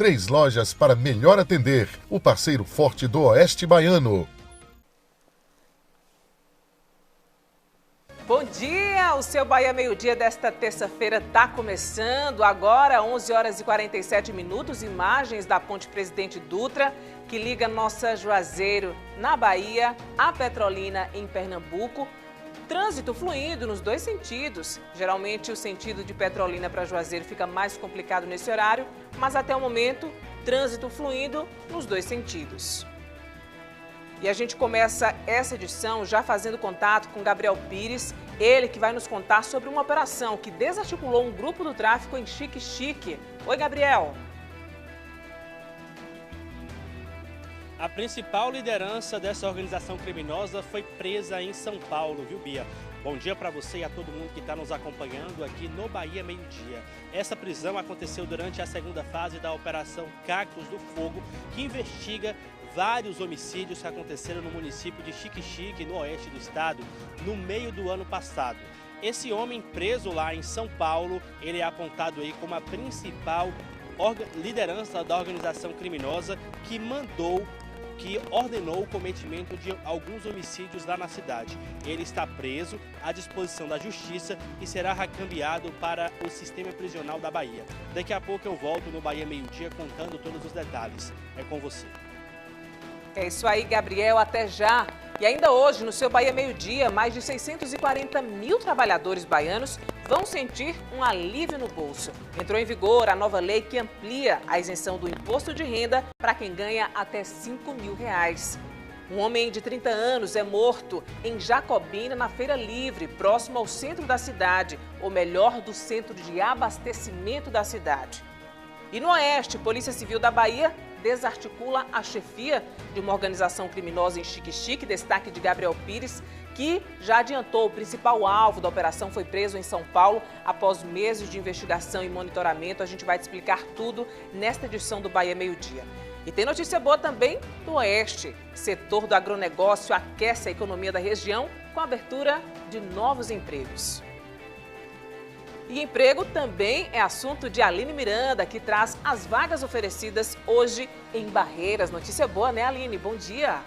3 lojas para melhor atender. O parceiro forte do Oeste Baiano. Bom dia! O seu Bahia Meio Dia desta terça-feira está começando. Agora, 11 horas e 47 minutos, imagens da Ponte Presidente Dutra, que liga nossa Juazeiro, na Bahia, a Petrolina, em Pernambuco. Trânsito fluindo nos dois sentidos. Geralmente, o sentido de Petrolina para Juazeiro fica mais complicado nesse horário, mas até o momento, trânsito fluindo nos dois sentidos. E a gente começa essa edição já fazendo contato com Gabriel Pires, ele que vai nos contar sobre uma operação que desarticulou um grupo do tráfico em Xique-Xique. Oi, Gabriel. A principal liderança dessa organização criminosa foi presa em São Paulo, viu, Bia? Bom dia para você e a todo mundo que está nos acompanhando aqui no Bahia Meio Dia. Essa prisão aconteceu durante a segunda fase da Operação Cactos do Fogo, que investiga vários homicídios que aconteceram no município de Xique-Xique, no oeste do estado, no meio do ano passado. Esse homem preso lá em São Paulo, ele é apontado aí como a principal liderança da organização criminosa que ordenou o cometimento de alguns homicídios lá na cidade. Ele está preso à disposição da justiça e será recambiado para o sistema prisional da Bahia. Daqui a pouco eu volto no Bahia Meio Dia contando todos os detalhes. É com você. É isso aí, Gabriel, até já. E ainda hoje, no seu Bahia Meio Dia, mais de 640 mil trabalhadores baianos vão sentir um alívio no bolso. Entrou em vigor a nova lei que amplia a isenção do imposto de renda para quem ganha até R$5.000. Um homem de 30 anos é morto em Jacobina, na Feira Livre, próximo ao centro da cidade, ou melhor, do centro de abastecimento da cidade. E no Oeste, Polícia Civil da Bahia desarticula a chefia de uma organização criminosa em Xique-Xique, destaque de Gabriel Pires, que já adiantou o principal alvo da operação foi preso em São Paulo após meses de investigação e monitoramento. A gente vai te explicar tudo nesta edição do Bahia Meio Dia. E tem notícia boa também do Oeste. Setor do agronegócio aquece a economia da região com a abertura de novos empregos. E emprego também é assunto de Aline Miranda, que traz as vagas oferecidas hoje em Barreiras. Notícia boa, né, Aline? Bom dia!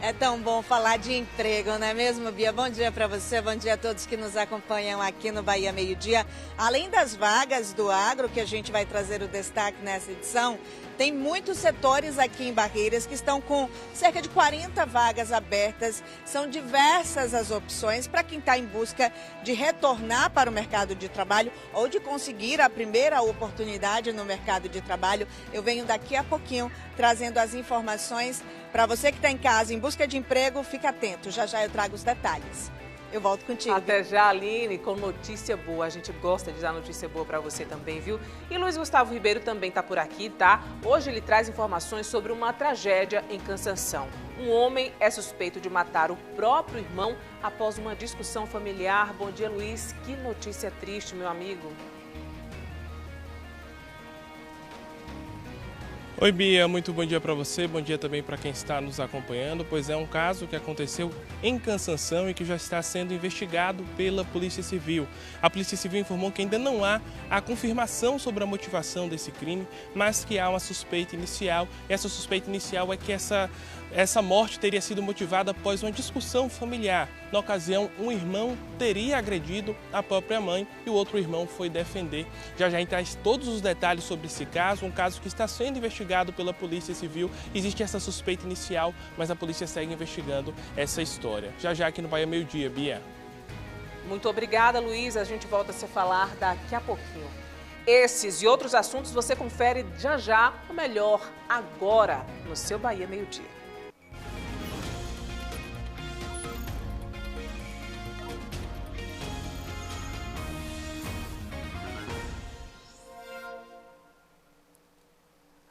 É tão bom falar de emprego, não é mesmo, Bia? Bom dia para você, bom dia a todos que nos acompanham aqui no Bahia Meio Dia. Além das vagas do agro, que a gente vai trazer o destaque nessa edição, tem muitos setores aqui em Barreiras que estão com cerca de 40 vagas abertas. São diversas as opções para quem está em busca de retornar para o mercado de trabalho ou de conseguir a primeira oportunidade no mercado de trabalho. Eu venho daqui a pouquinho trazendo as informações para você que está em casa em busca de emprego. Fica atento, já já eu trago os detalhes. Eu volto contigo. Até já, Aline, com notícia boa. A gente gosta de dar notícia boa para você também, viu? E Luiz Gustavo Ribeiro também está por aqui, tá? Hoje ele traz informações sobre uma tragédia em Cansanção. Um homem é suspeito de matar o próprio irmão após uma discussão familiar. Bom dia, Luiz. Que notícia triste, meu amigo. Oi, Bia, muito bom dia para você, bom dia também para quem está nos acompanhando, pois é um caso que aconteceu em Cansanção e que já está sendo investigado pela Polícia Civil. A Polícia Civil informou que ainda não há a confirmação sobre a motivação desse crime, mas que há uma suspeita inicial. Essa suspeita inicial é que essa morte teria sido motivada após uma discussão familiar. Na ocasião, um irmão teria agredido a própria mãe e o outro irmão foi defender. Já já traz todos os detalhes sobre esse caso, um caso que está sendo investigado pela Polícia Civil. Existe essa suspeita inicial, mas a polícia segue investigando essa história. Já já aqui no Bahia Meio Dia, Bia. Muito obrigada, Luiz. A gente volta a se falar daqui a pouquinho. Esses e outros assuntos você confere já já, o melhor agora, no seu Bahia Meio Dia.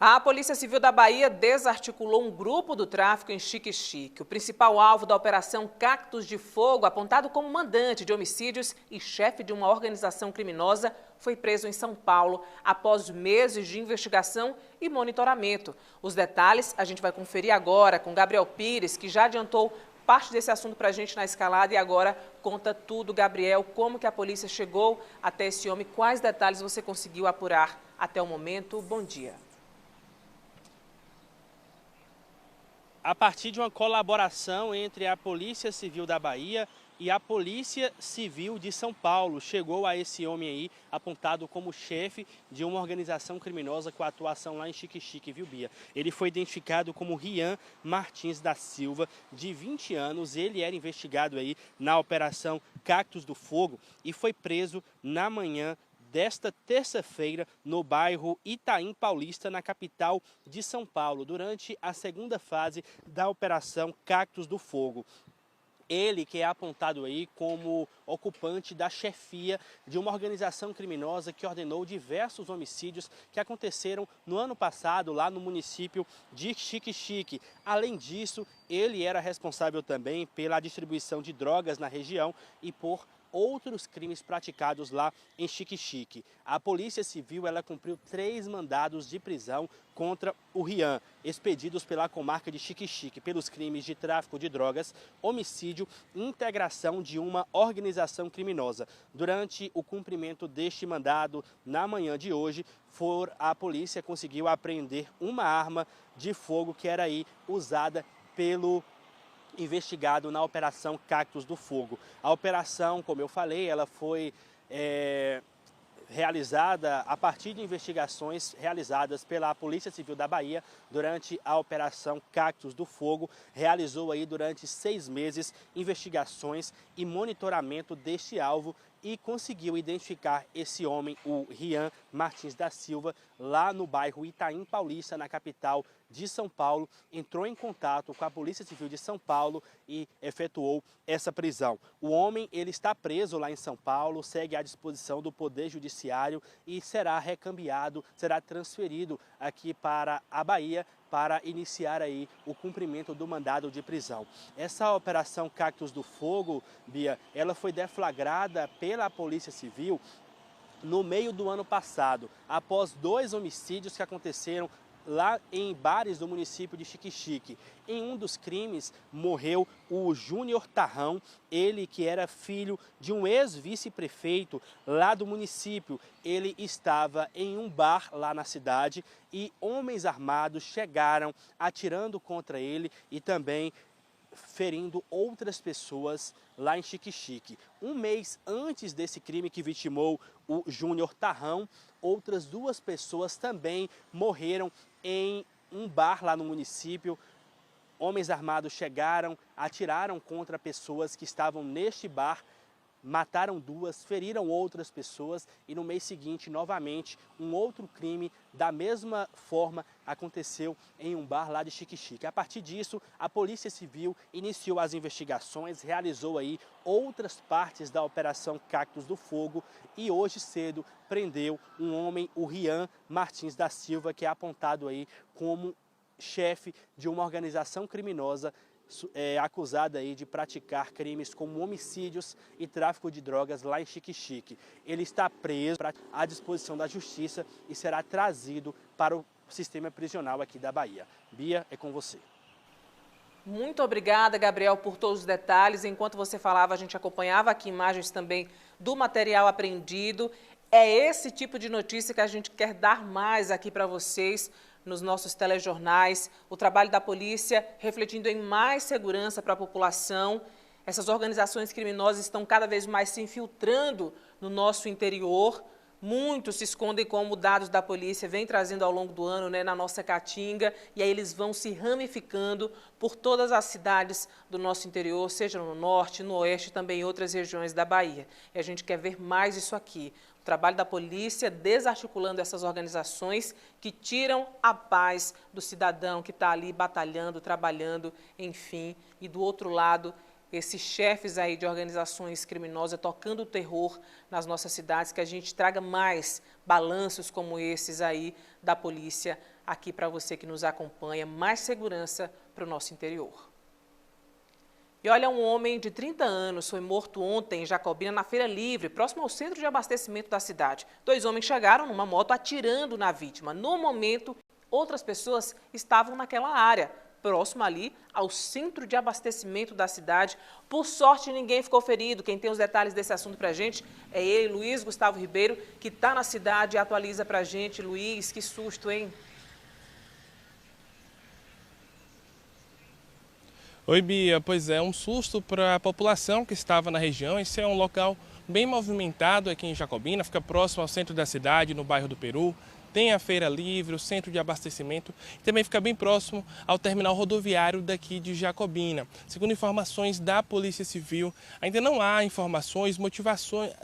A Polícia Civil da Bahia desarticulou um grupo do tráfico em Xique-Xique. O principal alvo da Operação Cactos de Fogo, apontado como mandante de homicídios e chefe de uma organização criminosa, foi preso em São Paulo após meses de investigação e monitoramento. Os detalhes a gente vai conferir agora com Gabriel Pires, que já adiantou parte desse assunto para a gente na escalada e agora conta tudo, Gabriel, como que a polícia chegou até esse homem, quais detalhes você conseguiu apurar até o momento. Bom dia. A partir de uma colaboração entre a Polícia Civil da Bahia e a Polícia Civil de São Paulo, chegou a esse homem aí, apontado como chefe de uma organização criminosa com atuação lá em Xique-Xique, viu, Bia? Ele foi identificado como Rian Martins da Silva, de 20 anos. Ele era investigado aí na Operação Cactos do Fogo e foi preso na manhã desta terça-feira no bairro Itaim Paulista, na capital de São Paulo, durante a segunda fase da Operação Cactos do Fogo. Ele que é apontado aí como ocupante da chefia de uma organização criminosa que ordenou diversos homicídios que aconteceram no ano passado lá no município de Xique-Xique. Além disso, ele era responsável também pela distribuição de drogas na região e por outros crimes praticados lá em Xique-Xique. A Polícia Civil ela cumpriu 3 mandados de prisão contra o Rian, expedidos pela comarca de Xique-Xique pelos crimes de tráfico de drogas, homicídio e integração de uma organização criminosa. Durante o cumprimento deste mandado, na manhã de hoje, a polícia conseguiu apreender uma arma de fogo que era aí usada pelo investigado na Operação Cactos do Fogo. A operação, como eu falei, ela foi realizada a partir de investigações realizadas pela Polícia Civil da Bahia durante a Operação Cactos do Fogo. Realizou aí durante 6 meses investigações e monitoramento deste alvo e conseguiu identificar esse homem, o Rian Martins da Silva, lá no bairro Itaim Paulista, na capital de São Paulo. Entrou em contato com a Polícia Civil de São Paulo e efetuou essa prisão. O homem ele está preso lá em São Paulo, segue à disposição do Poder Judiciário e será recambiado, será transferido aqui para a Bahia para iniciar aí o cumprimento do mandado de prisão. Essa Operação Cactos do Fogo, Bia, ela foi deflagrada pela Polícia Civil no meio do ano passado, após 2 homicídios que aconteceram lá em bares do município de Xique-Xique. Em um dos crimes morreu o Júnior Tarrão, ele que era filho de um ex-vice-prefeito lá do município. Ele estava em um bar lá na cidade e homens armados chegaram atirando contra ele e também ferindo outras pessoas lá em Xique-Xique. Um mês antes desse crime que vitimou o Júnior Tarrão, outras 2 pessoas também morreram em um bar lá no município. Homens armados chegaram, atiraram contra pessoas que estavam neste bar, mataram 2, feriram outras pessoas e no mês seguinte, novamente, um outro crime da mesma forma aconteceu em um bar lá de Xique-Xique. A partir disso, a Polícia Civil iniciou as investigações, realizou aí outras partes da Operação Cactos do Fogo e hoje cedo prendeu um homem, o Rian Martins da Silva, que é apontado aí como chefe de uma organização criminosa acusada aí de praticar crimes como homicídios e tráfico de drogas lá em Xique-Xique. Ele está preso à disposição da Justiça e será trazido para o sistema prisional aqui da Bahia. Bia, é com você. Muito obrigada, Gabriel, por todos os detalhes. Enquanto você falava, a gente acompanhava aqui imagens também do material apreendido. É esse tipo de notícia que a gente quer dar mais aqui para vocês nos nossos telejornais, o trabalho da polícia refletindo em mais segurança para a população. Essas organizações criminosas estão cada vez mais se infiltrando no nosso interior. Muitos se escondem como dados da polícia vem trazendo ao longo do ano, na nossa Caatinga, e aí eles vão se ramificando por todas as cidades do nosso interior, seja no norte, no oeste e também em outras regiões da Bahia. E a gente quer ver mais isso aqui. O trabalho da polícia desarticulando essas organizações que tiram a paz do cidadão que está ali batalhando, trabalhando, enfim, e do outro lado, esses chefes aí de organizações criminosas tocando o terror nas nossas cidades, que a gente traga mais balanços como esses aí da polícia aqui para você que nos acompanha, mais segurança para o nosso interior. E olha, um homem de 30 anos foi morto ontem em Jacobina, na Feira Livre, próximo ao centro de abastecimento da cidade. 2 homens chegaram numa moto atirando na vítima. No momento, outras pessoas estavam naquela área. próximo ali ao centro de abastecimento da cidade. Por sorte, ninguém ficou ferido. Quem tem os detalhes desse assunto para a gente é ele, Luiz Gustavo Ribeiro, que está na cidade e atualiza para a gente. Luiz, que susto, hein? Oi, Bia. Pois é, um susto para a população que estava na região. Esse é um local bem movimentado aqui em Jacobina, fica próximo ao centro da cidade, no bairro do Peru. Tem a Feira Livre, o centro de abastecimento e também fica bem próximo ao terminal rodoviário daqui de Jacobina. Segundo informações da Polícia Civil, ainda não há informações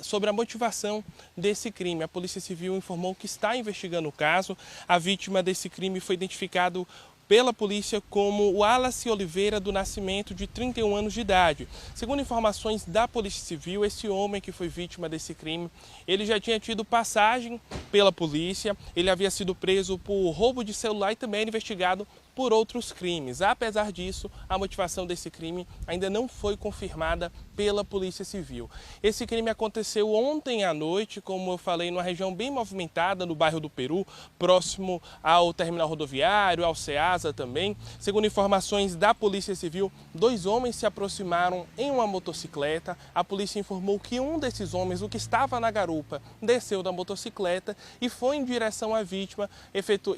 sobre a motivação desse crime. A Polícia Civil informou que está investigando o caso. A vítima desse crime foi identificado pela polícia como o Wallace Oliveira do Nascimento, de 31 anos de idade. Segundo informações da Polícia Civil, esse homem que foi vítima desse crime, ele já tinha tido passagem pela polícia, ele havia sido preso por roubo de celular e também era investigado por outros crimes. Apesar disso, a motivação desse crime ainda não foi confirmada pela Polícia Civil. Esse crime aconteceu ontem à noite, como eu falei, numa região bem movimentada no bairro do Peru, próximo ao terminal rodoviário, ao Ceasa também. Segundo informações da Polícia Civil, 2 homens se aproximaram em uma motocicleta. A polícia informou que um desses homens, o que estava na garupa, desceu da motocicleta e foi em direção à vítima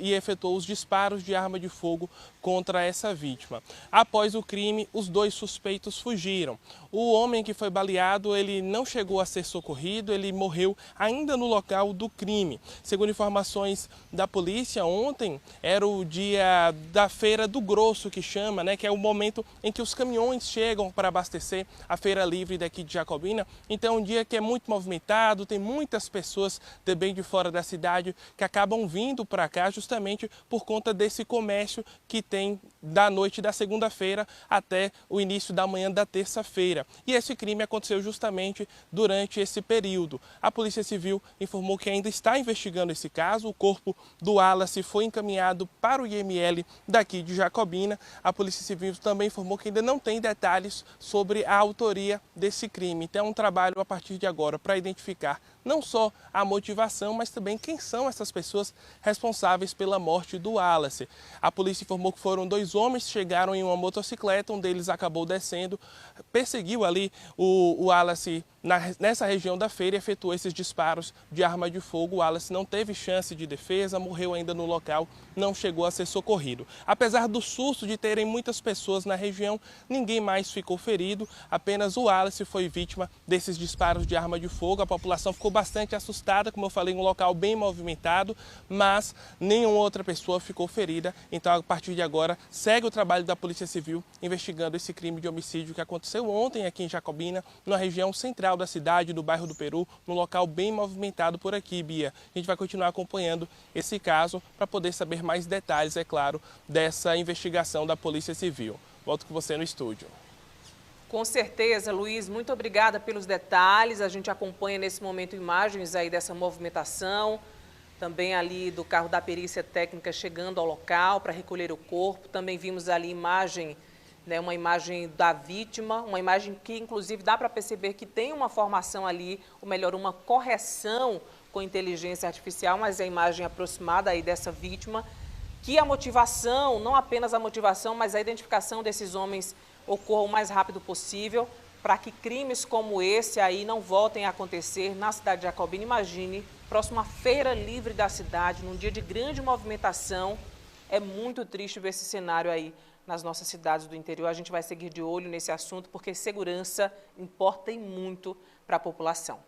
e efetuou os disparos de arma de fogo contra essa vítima. Após o crime, os 2 suspeitos fugiram. O homem que foi baleado, ele não chegou a ser socorrido, ele morreu ainda no local do crime. Segundo informações da polícia, ontem era o dia da Feira do Grosso, que chama, né, que é o momento em que os caminhões chegam para abastecer a Feira Livre daqui de Jacobina. Então é um dia que é muito movimentado, tem muitas pessoas também de fora da cidade que acabam vindo para cá justamente por conta desse comércio que tem da noite da segunda-feira até o início da manhã da terça-feira. E esse crime aconteceu justamente durante esse período. A Polícia Civil informou que ainda está investigando esse caso. O corpo do Wallace foi encaminhado para o IML daqui de Jacobina. A Polícia Civil também informou que ainda não tem detalhes sobre a autoria desse crime. Então é um trabalho a partir de agora para identificar não só a motivação, mas também quem são essas pessoas responsáveis pela morte do Wallace. A polícia informou que foram 2 homens que chegaram em uma motocicleta, um deles acabou descendo, perseguiu ali o Wallace nessa região da feira e efetuou esses disparos de arma de fogo. O Wallace não teve chance de defesa, morreu ainda no local, não chegou a ser socorrido. Apesar do susto de terem muitas pessoas na região, ninguém mais ficou ferido, apenas o Wallace foi vítima desses disparos de arma de fogo. A população ficou bastante assustada, como eu falei, um local bem movimentado, mas nenhuma outra pessoa ficou ferida. Então, a partir de agora, segue o trabalho da Polícia Civil investigando esse crime de homicídio que aconteceu ontem aqui em Jacobina, na região central da cidade, do bairro do Peru, num local bem movimentado por aqui, Bia. A gente vai continuar acompanhando esse caso para poder saber mais detalhes, é claro, dessa investigação da Polícia Civil. Volto com você no estúdio. Com certeza, Luiz, muito obrigada pelos detalhes. A gente acompanha nesse momento imagens aí dessa movimentação, também ali do carro da perícia técnica chegando ao local para recolher o corpo. Também vimos ali imagem, né, uma imagem da vítima, uma imagem que inclusive dá para perceber que tem uma formação ali, ou melhor, uma correção com inteligência artificial, mas é a imagem aproximada aí dessa vítima, que a motivação, não apenas a motivação, mas a identificação desses homens ocorra o mais rápido possível, para que crimes como esse aí não voltem a acontecer na cidade de Jacobina. Imagine, próximo à Feira Livre da cidade, num dia de grande movimentação. É muito triste ver esse cenário aí nas nossas cidades do interior. A gente vai seguir de olho nesse assunto, porque segurança importa e muito para a população.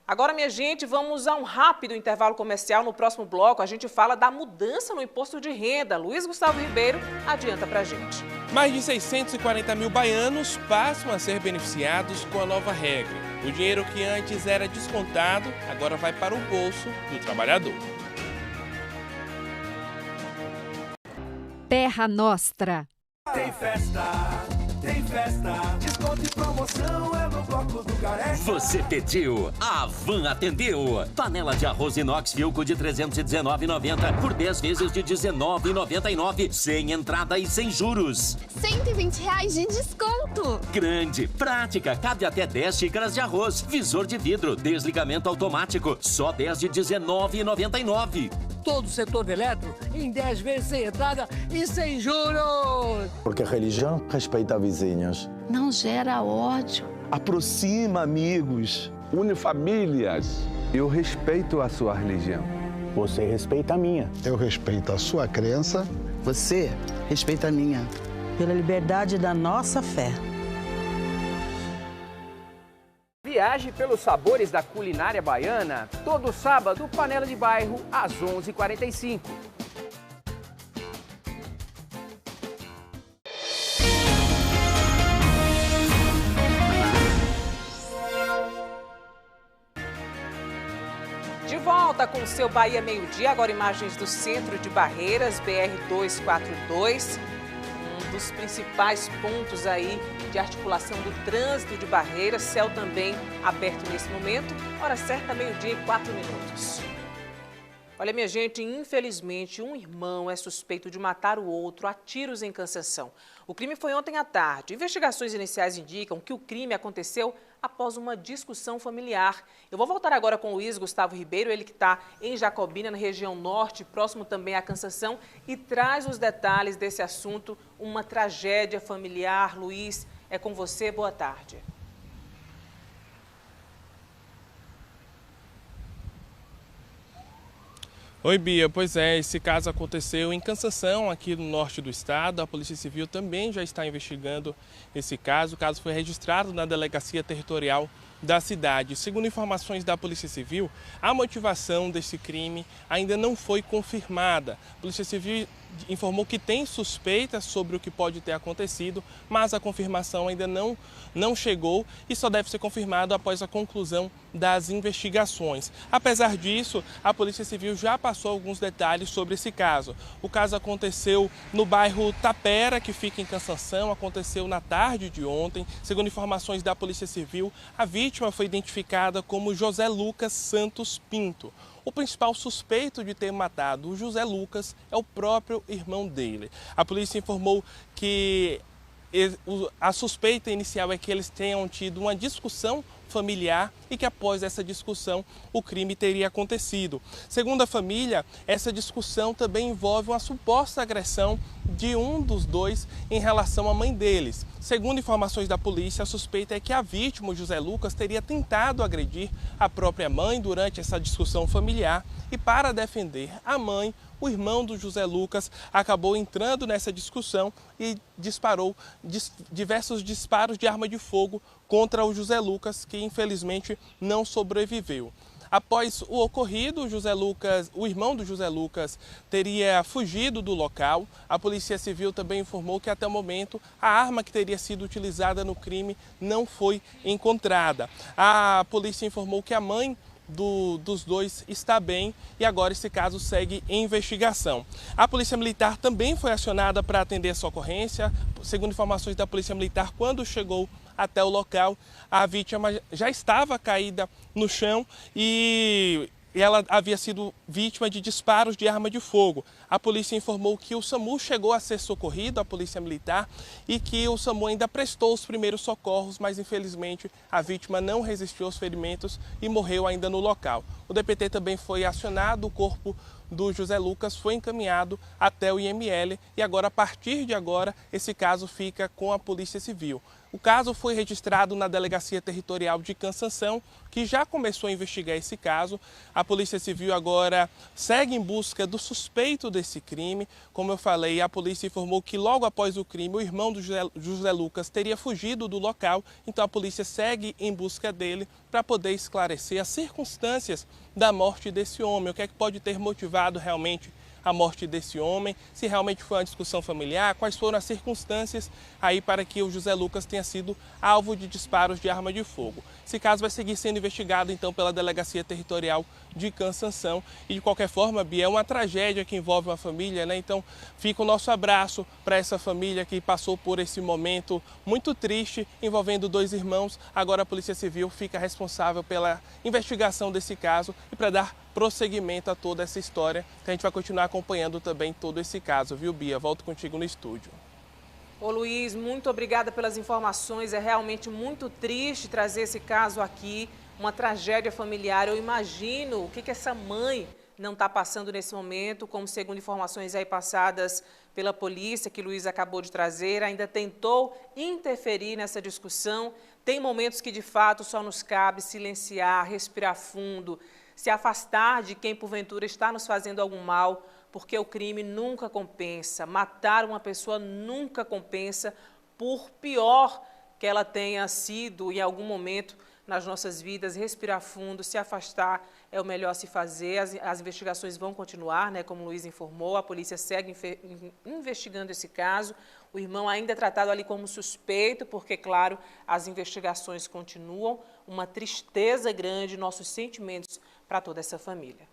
Agora, minha gente, vamos a um rápido intervalo comercial. No próximo bloco, a gente fala da mudança no imposto de renda. Luiz Gustavo Ribeiro adianta pra gente. Mais de 640 mil baianos passam a ser beneficiados com a nova regra. O dinheiro que antes era descontado, agora vai para o bolso do trabalhador. Terra Nostra. Tem festa, desconto e promoção é no bloco do Careca. Você pediu, a Van atendeu. Panela de arroz inox Philco de R$ 319,90 por 10 vezes de R$ 19,99, sem entrada e sem juros. R$120 de desconto. Grande, prática, cabe até 10 xícaras de arroz. Visor de vidro, desligamento automático, só 10 de R$ 19,99. todo o setor de eletro em 10 vezes sem entrada e sem juros. Porque a religião respeita vizinhos. Não gera ódio. Aproxima amigos. Une famílias. Eu respeito a sua religião. Você respeita a minha. Eu respeito a sua crença. Você respeita a minha. Pela liberdade da nossa fé. Viaje pelos sabores da culinária baiana, todo sábado, Panela de Bairro, às 11h45. De volta com o seu Bahia Meio-Dia, agora imagens do centro de Barreiras, BR-242. Um dos principais pontos aí de articulação do trânsito de Barreiras, céu também aberto nesse momento, hora certa, 12h04. Olha, minha gente, infelizmente, um irmão é suspeito de matar o outro a tiros em Cansanção. O crime foi ontem à tarde. Investigações iniciais indicam que o crime aconteceu após uma discussão familiar. Eu vou voltar agora com o Luiz Gustavo Ribeiro, ele que está em Jacobina, na região norte, próximo também à Cansanção, e traz os detalhes desse assunto, uma tragédia familiar. Luiz, é com você, boa tarde. Oi, Bia. Pois é, esse caso aconteceu em Cansanção, aqui no norte do estado. A Polícia Civil também já está investigando esse caso. O caso foi registrado na Delegacia Territorial da cidade. Segundo informações da Polícia Civil, a motivação desse crime ainda não foi confirmada. A Polícia Civil informou que tem suspeitas sobre o que pode ter acontecido, mas a confirmação ainda não chegou e só deve ser confirmado após a conclusão das investigações. Apesar disso, a Polícia Civil já passou alguns detalhes sobre esse caso. O caso aconteceu no bairro Tapera, que fica em Cansanção, aconteceu na tarde de ontem. Segundo informações da Polícia Civil, a vítima foi identificada como José Lucas Santos Pinto. O principal suspeito de ter matado o José Lucas é o próprio irmão dele. A polícia informou que a suspeita inicial é que eles tenham tido uma discussão familiar e que após essa discussão o crime teria acontecido. Segundo a família, essa discussão também envolve uma suposta agressão de um dos dois em relação à mãe deles. Segundo informações da polícia, a suspeita é que a vítima, o José Lucas, teria tentado agredir a própria mãe durante essa discussão familiar e, para defender a mãe, o irmão do José Lucas acabou entrando nessa discussão e disparou diversos disparos de arma de fogo contra o José Lucas, que infelizmente não sobreviveu. Após o ocorrido, o irmão do José Lucas teria fugido do local. A Polícia Civil também informou que até o momento a arma que teria sido utilizada no crime não foi encontrada. A polícia informou que a mãe dos dois está bem e agora esse caso segue em investigação. A Polícia Militar também foi acionada para atender essa ocorrência. Segundo informações da Polícia Militar, quando chegou até o local, a vítima já estava caída no chão e ela havia sido vítima de disparos de arma de fogo. A polícia informou que o SAMU chegou a ser socorrido, a Polícia Militar, e que o SAMU ainda prestou os primeiros socorros, mas infelizmente a vítima não resistiu aos ferimentos e morreu ainda no local. O DPT também foi acionado, o corpo do José Lucas foi encaminhado até o IML e agora, a partir de agora, esse caso fica com a Polícia Civil. O caso foi registrado na Delegacia Territorial de Cansanção, que já começou a investigar esse caso. A Polícia Civil agora segue em busca do suspeito desse crime. Como eu falei, a polícia informou que logo após o crime, o irmão do José Lucas teria fugido do local. Então a polícia segue em busca dele para poder esclarecer as circunstâncias da morte desse homem. O que é que pode ter motivado realmente a morte desse homem, se realmente foi uma discussão familiar, quais foram as circunstâncias aí para que o José Lucas tenha sido alvo de disparos de arma de fogo. Esse caso vai seguir sendo investigado então pela Delegacia Territorial de Cansanção e de qualquer forma, Bia, é uma tragédia que envolve uma família, né? Então fica o nosso abraço para essa família que passou por esse momento muito triste envolvendo dois irmãos. Agora a Polícia Civil fica responsável pela investigação desse caso e para dar prosseguimento a toda essa história, que a gente vai continuar acompanhando também todo esse caso, viu, Bia? Volto contigo no estúdio. Ô Luiz, muito obrigada pelas informações, é realmente muito triste trazer esse caso aqui, uma tragédia familiar. Eu imagino o que essa mãe não está passando nesse momento, como segundo informações aí passadas pela polícia, que Luiz acabou de trazer, ainda tentou interferir nessa discussão. Tem momentos que, de fato, só nos cabe silenciar, respirar fundo, se afastar de quem, porventura, está nos fazendo algum mal, porque o crime nunca compensa. Matar uma pessoa nunca compensa, por pior que ela tenha sido em algum momento nas nossas vidas. Respirar fundo, se afastar é o melhor a se fazer. As investigações vão continuar, né? Como o Luiz informou, a polícia segue investigando esse caso. O irmão ainda é tratado ali como suspeito, porque, claro, as investigações continuam. Uma tristeza grande, nossos sentimentos para toda essa família.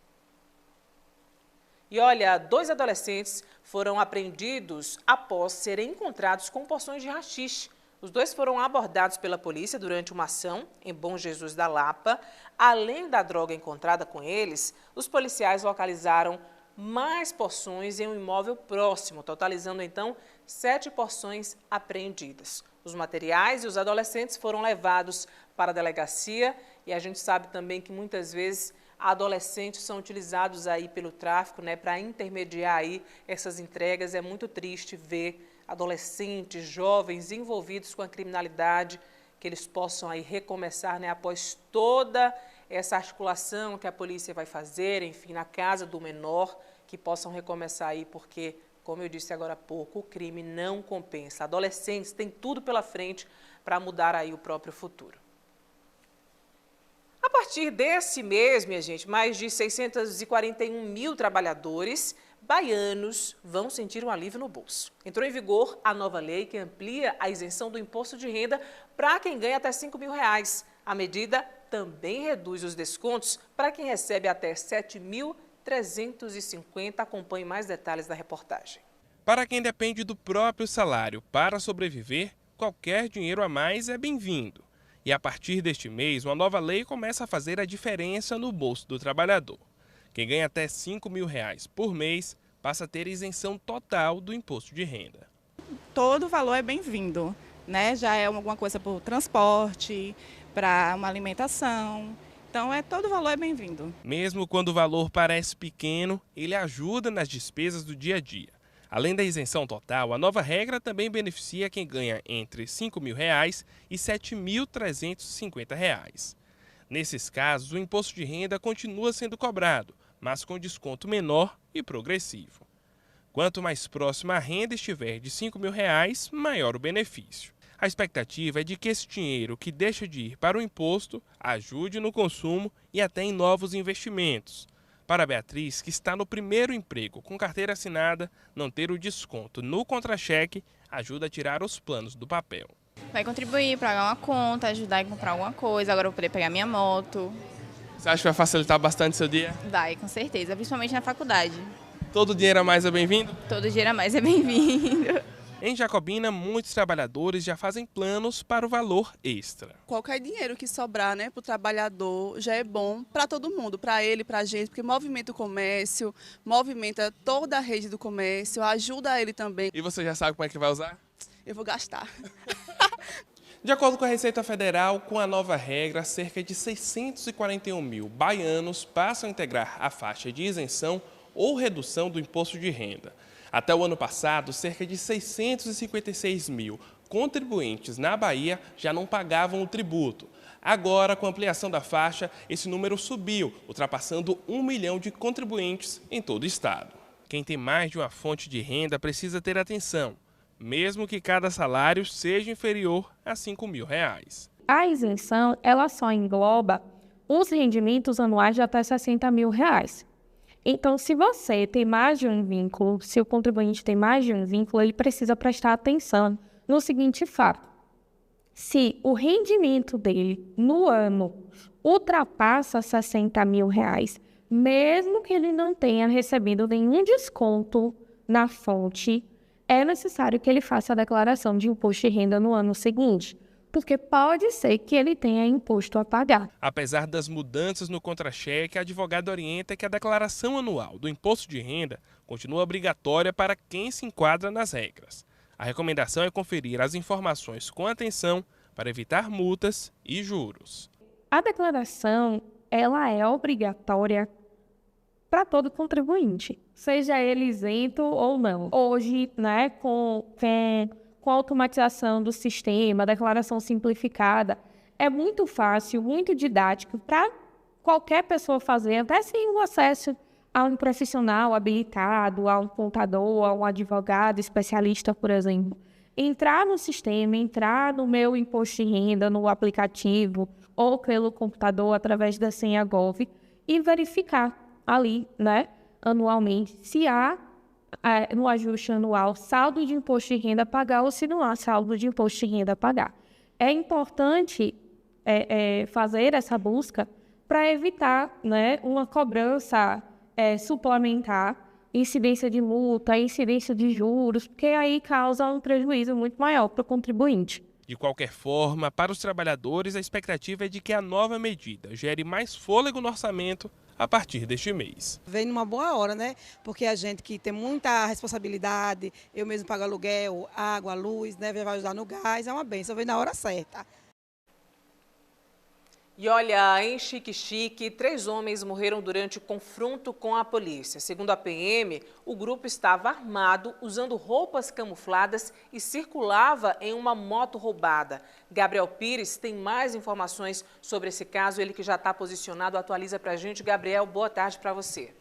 E olha, 2 adolescentes foram apreendidos após serem encontrados com porções de haxixe. Os 2 foram abordados pela polícia durante uma ação em Bom Jesus da Lapa. Além da droga encontrada com eles, os policiais localizaram mais porções em um imóvel próximo, totalizando então 7 porções apreendidas. Os materiais e os adolescentes foram levados para a delegacia e a gente sabe também que muitas vezes adolescentes são utilizados aí pelo tráfico, né, para intermediar aí essas entregas. É muito triste ver adolescentes, jovens envolvidos com a criminalidade, que eles possam aí recomeçar, né, após toda essa articulação que a polícia vai fazer, enfim, na casa do menor, que possam recomeçar aí, porque, como eu disse agora há pouco, o crime não compensa. Adolescentes têm tudo pela frente para mudar aí o próprio futuro. A partir desse mês, minha gente, mais de 641 mil trabalhadores baianos vão sentir um alívio no bolso. Entrou em vigor a nova lei que amplia a isenção do imposto de renda para quem ganha até R$5 mil. A medida também reduz os descontos para quem recebe até R$ 7.350. Acompanhe mais detalhes da reportagem. Para quem depende do próprio salário para sobreviver, qualquer dinheiro a mais é bem-vindo. E a partir deste mês, uma nova lei começa a fazer a diferença no bolso do trabalhador. Quem ganha até R$5 mil por mês passa a ter isenção total do imposto de renda. Todo valor é bem-vindo, né? Já é alguma coisa para o transporte, para uma alimentação. Então, todo valor é bem-vindo. Mesmo quando o valor parece pequeno, ele ajuda nas despesas do dia a dia. Além da isenção total, a nova regra também beneficia quem ganha entre R$5 mil e R$ 7.350. Nesses casos, o imposto de renda continua sendo cobrado, mas com desconto menor e progressivo. Quanto mais próxima a renda estiver de R$5 mil, maior o benefício. A expectativa é de que esse dinheiro que deixa de ir para o imposto ajude no consumo e até em novos investimentos. Para a Beatriz, que está no primeiro emprego com carteira assinada, não ter o desconto no contra-cheque ajuda a tirar os planos do papel. Vai contribuir para pagar uma conta, ajudar a comprar alguma coisa, agora eu vou poder pegar minha moto. Você acha que vai facilitar bastante seu dia? Vai, com certeza, principalmente na faculdade. Todo dinheiro a mais é bem-vindo? Todo dinheiro a mais é bem-vindo. Em Jacobina, muitos trabalhadores já fazem planos para o valor extra. Qualquer dinheiro que sobrar, né, para o trabalhador já é bom para todo mundo, para ele, para a gente, porque movimenta o comércio, movimenta toda a rede do comércio, ajuda ele também. E você já sabe como é que vai usar? Eu vou gastar. De acordo com a Receita Federal, com a nova regra, cerca de 641 mil baianos passam a integrar a faixa de isenção ou redução do imposto de renda. Até o ano passado, cerca de 656 mil contribuintes na Bahia já não pagavam o tributo. Agora, com a ampliação da faixa, esse número subiu, ultrapassando 1 milhão de contribuintes em todo o estado. Quem tem mais de uma fonte de renda precisa ter atenção, mesmo que cada salário seja inferior a R$5 mil. A isenção, ela só engloba os rendimentos anuais de até R$60 mil. Então, se você tem mais de um vínculo, se o contribuinte tem mais de um vínculo, ele precisa prestar atenção no seguinte fato. Se o rendimento dele no ano ultrapassa R$60 mil, mesmo que ele não tenha recebido nenhum desconto na fonte, é necessário que ele faça a declaração de imposto de renda no ano seguinte, porque pode ser que ele tenha imposto a pagar. Apesar das mudanças no contra-cheque, a advogada orienta que a declaração anual do imposto de renda continua obrigatória para quem se enquadra nas regras. A recomendação é conferir as informações com atenção para evitar multas e juros. A declaração ela é obrigatória para todo contribuinte, seja ele isento ou não. Hoje, né, com a automatização do sistema, a declaração simplificada, é muito fácil, muito didático para qualquer pessoa fazer, até sem o acesso a um profissional habilitado, a um contador, a um advogado especialista, por exemplo. Entrar no sistema, entrar no meu imposto de renda, no aplicativo ou pelo computador através da senha Gov e verificar ali, né, anualmente, se há no ajuste anual saldo de imposto de renda a pagar ou se não há saldo de imposto de renda a pagar. É importante fazer essa busca para evitar, né, uma cobrança suplementar, incidência de multa, incidência de juros, porque aí causa um prejuízo muito maior para o contribuinte. De qualquer forma, para os trabalhadores, a expectativa é de que a nova medida gere mais fôlego no orçamento a partir deste mês. Vem numa boa hora, né? Porque a gente que tem muita responsabilidade, eu mesmo pago aluguel, água, luz, né? Vai ajudar no gás, é uma bênção, vem na hora certa. E olha, em Xique-Xique, 3 homens morreram durante o confronto com a polícia. Segundo a PM, o grupo estava armado, usando roupas camufladas e circulava em uma moto roubada. Gabriel Pires tem mais informações sobre esse caso, ele que já está posicionado, atualiza para a gente. Gabriel, boa tarde para você.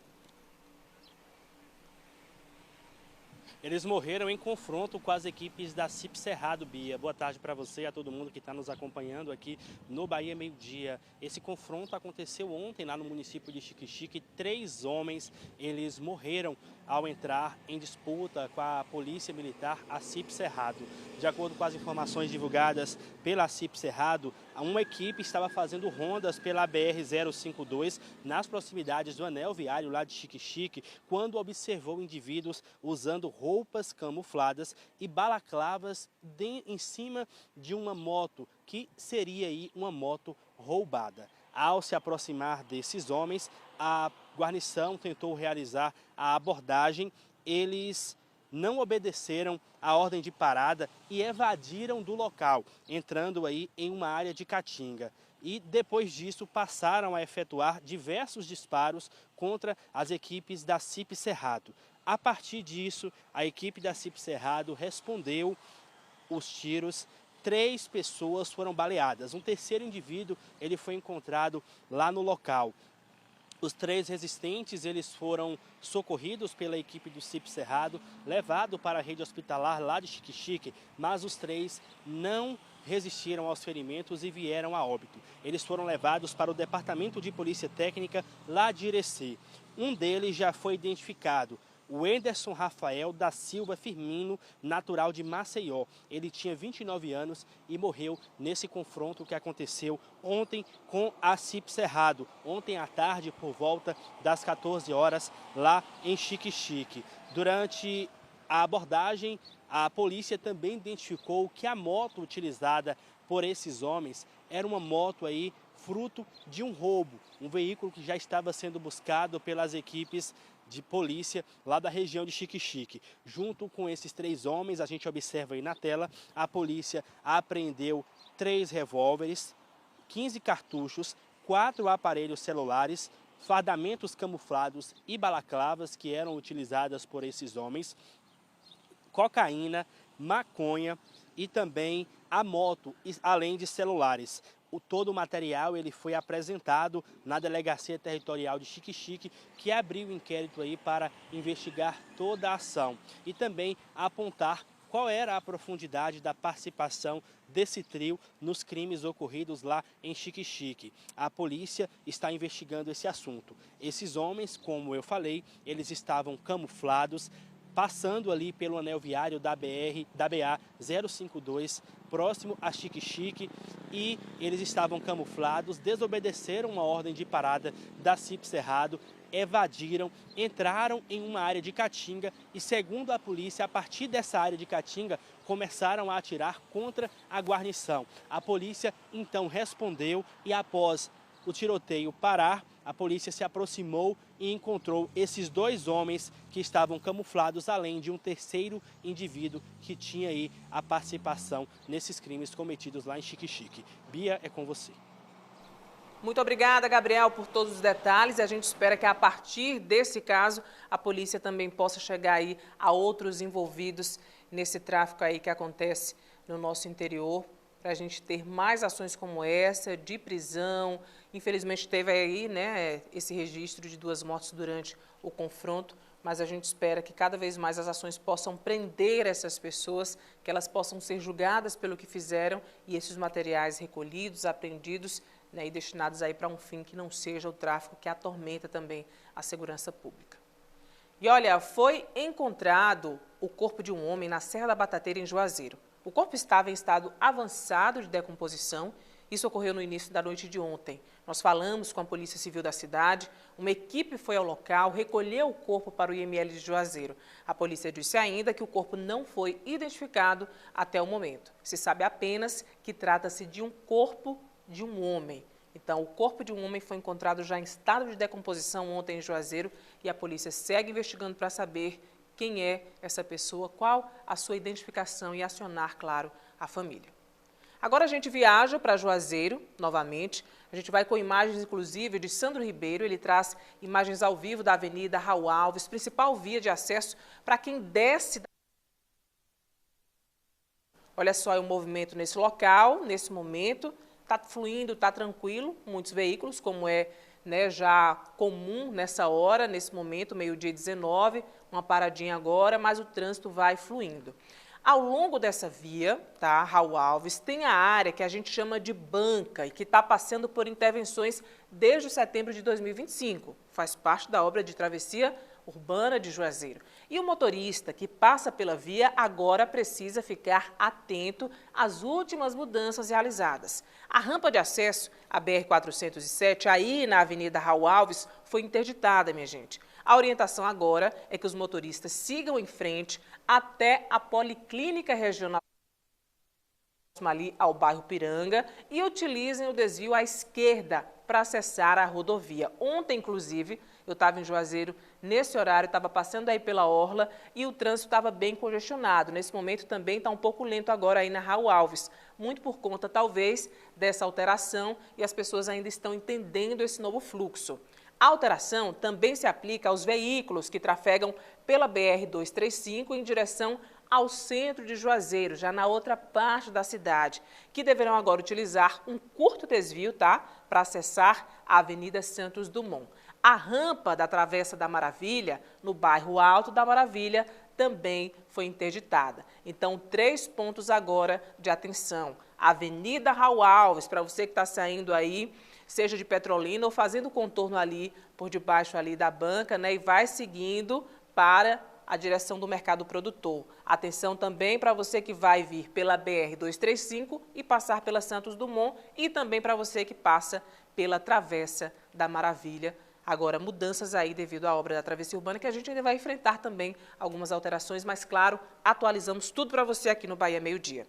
Eles morreram em confronto com as equipes da CIP Cerrado, Bia. Boa tarde para você e a todo mundo que está nos acompanhando aqui no Bahia Meio Dia. Esse confronto aconteceu ontem lá no município de Xique-Xique. 3 homens, eles morreram ao entrar em disputa com a Polícia Militar, a CIP Cerrado. De acordo com as informações divulgadas pela CIP Cerrado, uma equipe estava fazendo rondas pela BR-052 nas proximidades do anel viário lá de Xique-Xique, quando observou indivíduos usando roupas camufladas e balaclavas em cima de uma moto, que seria aí uma moto roubada. Ao se aproximar desses homens, a guarnição tentou realizar a abordagem. Eles não obedeceram a ordem de parada e evadiram do local, entrando aí em uma área de caatinga. E depois disso passaram a efetuar diversos disparos contra as equipes da CIP Cerrado. A partir disso, a equipe da CIP Cerrado respondeu os tiros. 3 pessoas foram baleadas. Um terceiro indivíduo, ele foi encontrado lá no local. Os 3 resistentes, eles foram socorridos pela equipe do CIP Cerrado, levado para a rede hospitalar lá de Xique-Xique, mas os 3 não resistiram aos ferimentos e vieram a óbito. Eles foram levados para o Departamento de Polícia Técnica lá de Irecê. Um deles já foi identificado, o Enderson Rafael da Silva Firmino, natural de Maceió. Ele tinha 29 anos e morreu nesse confronto que aconteceu ontem com a CIP Cerrado. Ontem à tarde, por volta das 14 horas, lá em Xique-Xique. Durante a abordagem, a polícia também identificou que a moto utilizada por esses homens era uma moto aí fruto de um roubo. Um veículo que já estava sendo buscado pelas equipes de polícia lá da região de Xique-Xique. Junto com esses 3 homens, a gente observa aí na tela, a polícia apreendeu 3 revólveres, 15 cartuchos, 4 aparelhos celulares, fardamentos camuflados e balaclavas que eram utilizadas por esses homens, cocaína, maconha e também a moto, além de celulares. Todo o material ele foi apresentado na Delegacia Territorial de Xique-Xique, que abriu o inquérito aí para investigar toda a ação e também apontar qual era a profundidade da participação desse trio nos crimes ocorridos lá em Xique-Xique. A polícia está investigando esse assunto. Esses homens, como eu falei, eles estavam camuflados, passando ali pelo anel viário da BA-052, próximo a Xique-Xique, e eles estavam camuflados, desobedeceram uma ordem de parada da CIP Cerrado, evadiram, entraram em uma área de caatinga e, segundo a polícia, a partir dessa área de caatinga, começaram a atirar contra a guarnição. A polícia então respondeu e, após o tiroteio parar, a polícia se aproximou e encontrou esses 2 homens que estavam camuflados, além de um terceiro indivíduo que tinha aí a participação nesses crimes cometidos lá em Xique-Xique. Bia, é com você. Muito obrigada, Gabriel, por todos os detalhes. A gente espera que a partir desse caso a polícia também possa chegar aí a outros envolvidos nesse tráfico aí que acontece no nosso interior, para a gente ter mais ações como essa, de prisão. Infelizmente teve aí, né, esse registro de 2 mortes durante o confronto, mas a gente espera que cada vez mais as ações possam prender essas pessoas, que elas possam ser julgadas pelo que fizeram e esses materiais recolhidos, apreendidos, né, e destinados aí para um fim que não seja o tráfico, que atormenta também a segurança pública. E olha, foi encontrado o corpo de um homem na Serra da Batateira, em Juazeiro. O corpo estava em estado avançado de decomposição. Isso ocorreu no início da noite de ontem. Nós falamos com a Polícia Civil da cidade, uma equipe foi ao local, recolheu o corpo para o IML de Juazeiro. A polícia disse ainda que o corpo não foi identificado até o momento. Se sabe apenas que trata-se de um corpo de um homem. Então, o corpo de um homem foi encontrado já em estado de decomposição ontem em Juazeiro e a polícia segue investigando para saber quem é essa pessoa, qual a sua identificação e acionar, claro, a família. Agora a gente viaja para Juazeiro, novamente. A gente vai com imagens, inclusive, de Sandro Ribeiro. Ele traz imagens ao vivo da Avenida Raul Alves, principal via de acesso para quem desce. Olha só o movimento nesse local, nesse momento. Está fluindo, está tranquilo, muitos veículos, como é, né, já comum nessa hora, nesse momento, meio-dia 19, uma paradinha agora, mas o trânsito vai fluindo. Ao longo dessa via, tá, Raul Alves, tem a área que a gente chama de banca e que está passando por intervenções desde setembro de 2025. Faz parte da obra de travessia urbana de Juazeiro. E o motorista que passa pela via agora precisa ficar atento às últimas mudanças realizadas. A rampa de acesso à BR-407, aí na Avenida Raul Alves, foi interditada, minha gente. A orientação agora é que os motoristas sigam em frente até a Policlínica Regional ali ao bairro Piranga e utilizem o desvio à esquerda para acessar a rodovia. Ontem, inclusive, eu estava em Juazeiro, nesse horário, estava passando aí pela orla e o trânsito estava bem congestionado. Nesse momento também está um pouco lento agora aí na Raul Alves, muito por conta, talvez, dessa alteração e as pessoas ainda estão entendendo esse novo fluxo. A alteração também se aplica aos veículos que trafegam pela BR-235 em direção ao centro de Juazeiro, já na outra parte da cidade, que deverão agora utilizar um curto desvio, tá, para acessar a Avenida Santos Dumont. A rampa da Travessa da Maravilha, no bairro Alto da Maravilha, também foi interditada. Então, 3 pontos agora de atenção. Avenida Raul Alves, para você que está saindo aí, seja de Petrolina ou fazendo contorno ali, por debaixo ali da banca, né, e vai seguindo para a direção do mercado produtor. Atenção também para você que vai vir pela BR-235 e passar pela Santos Dumont e também para você que passa pela Travessa da Maravilha. Agora, mudanças aí devido à obra da travessia urbana, que a gente ainda vai enfrentar também algumas alterações, mas, claro, atualizamos tudo para você aqui no Bahia Meio Dia.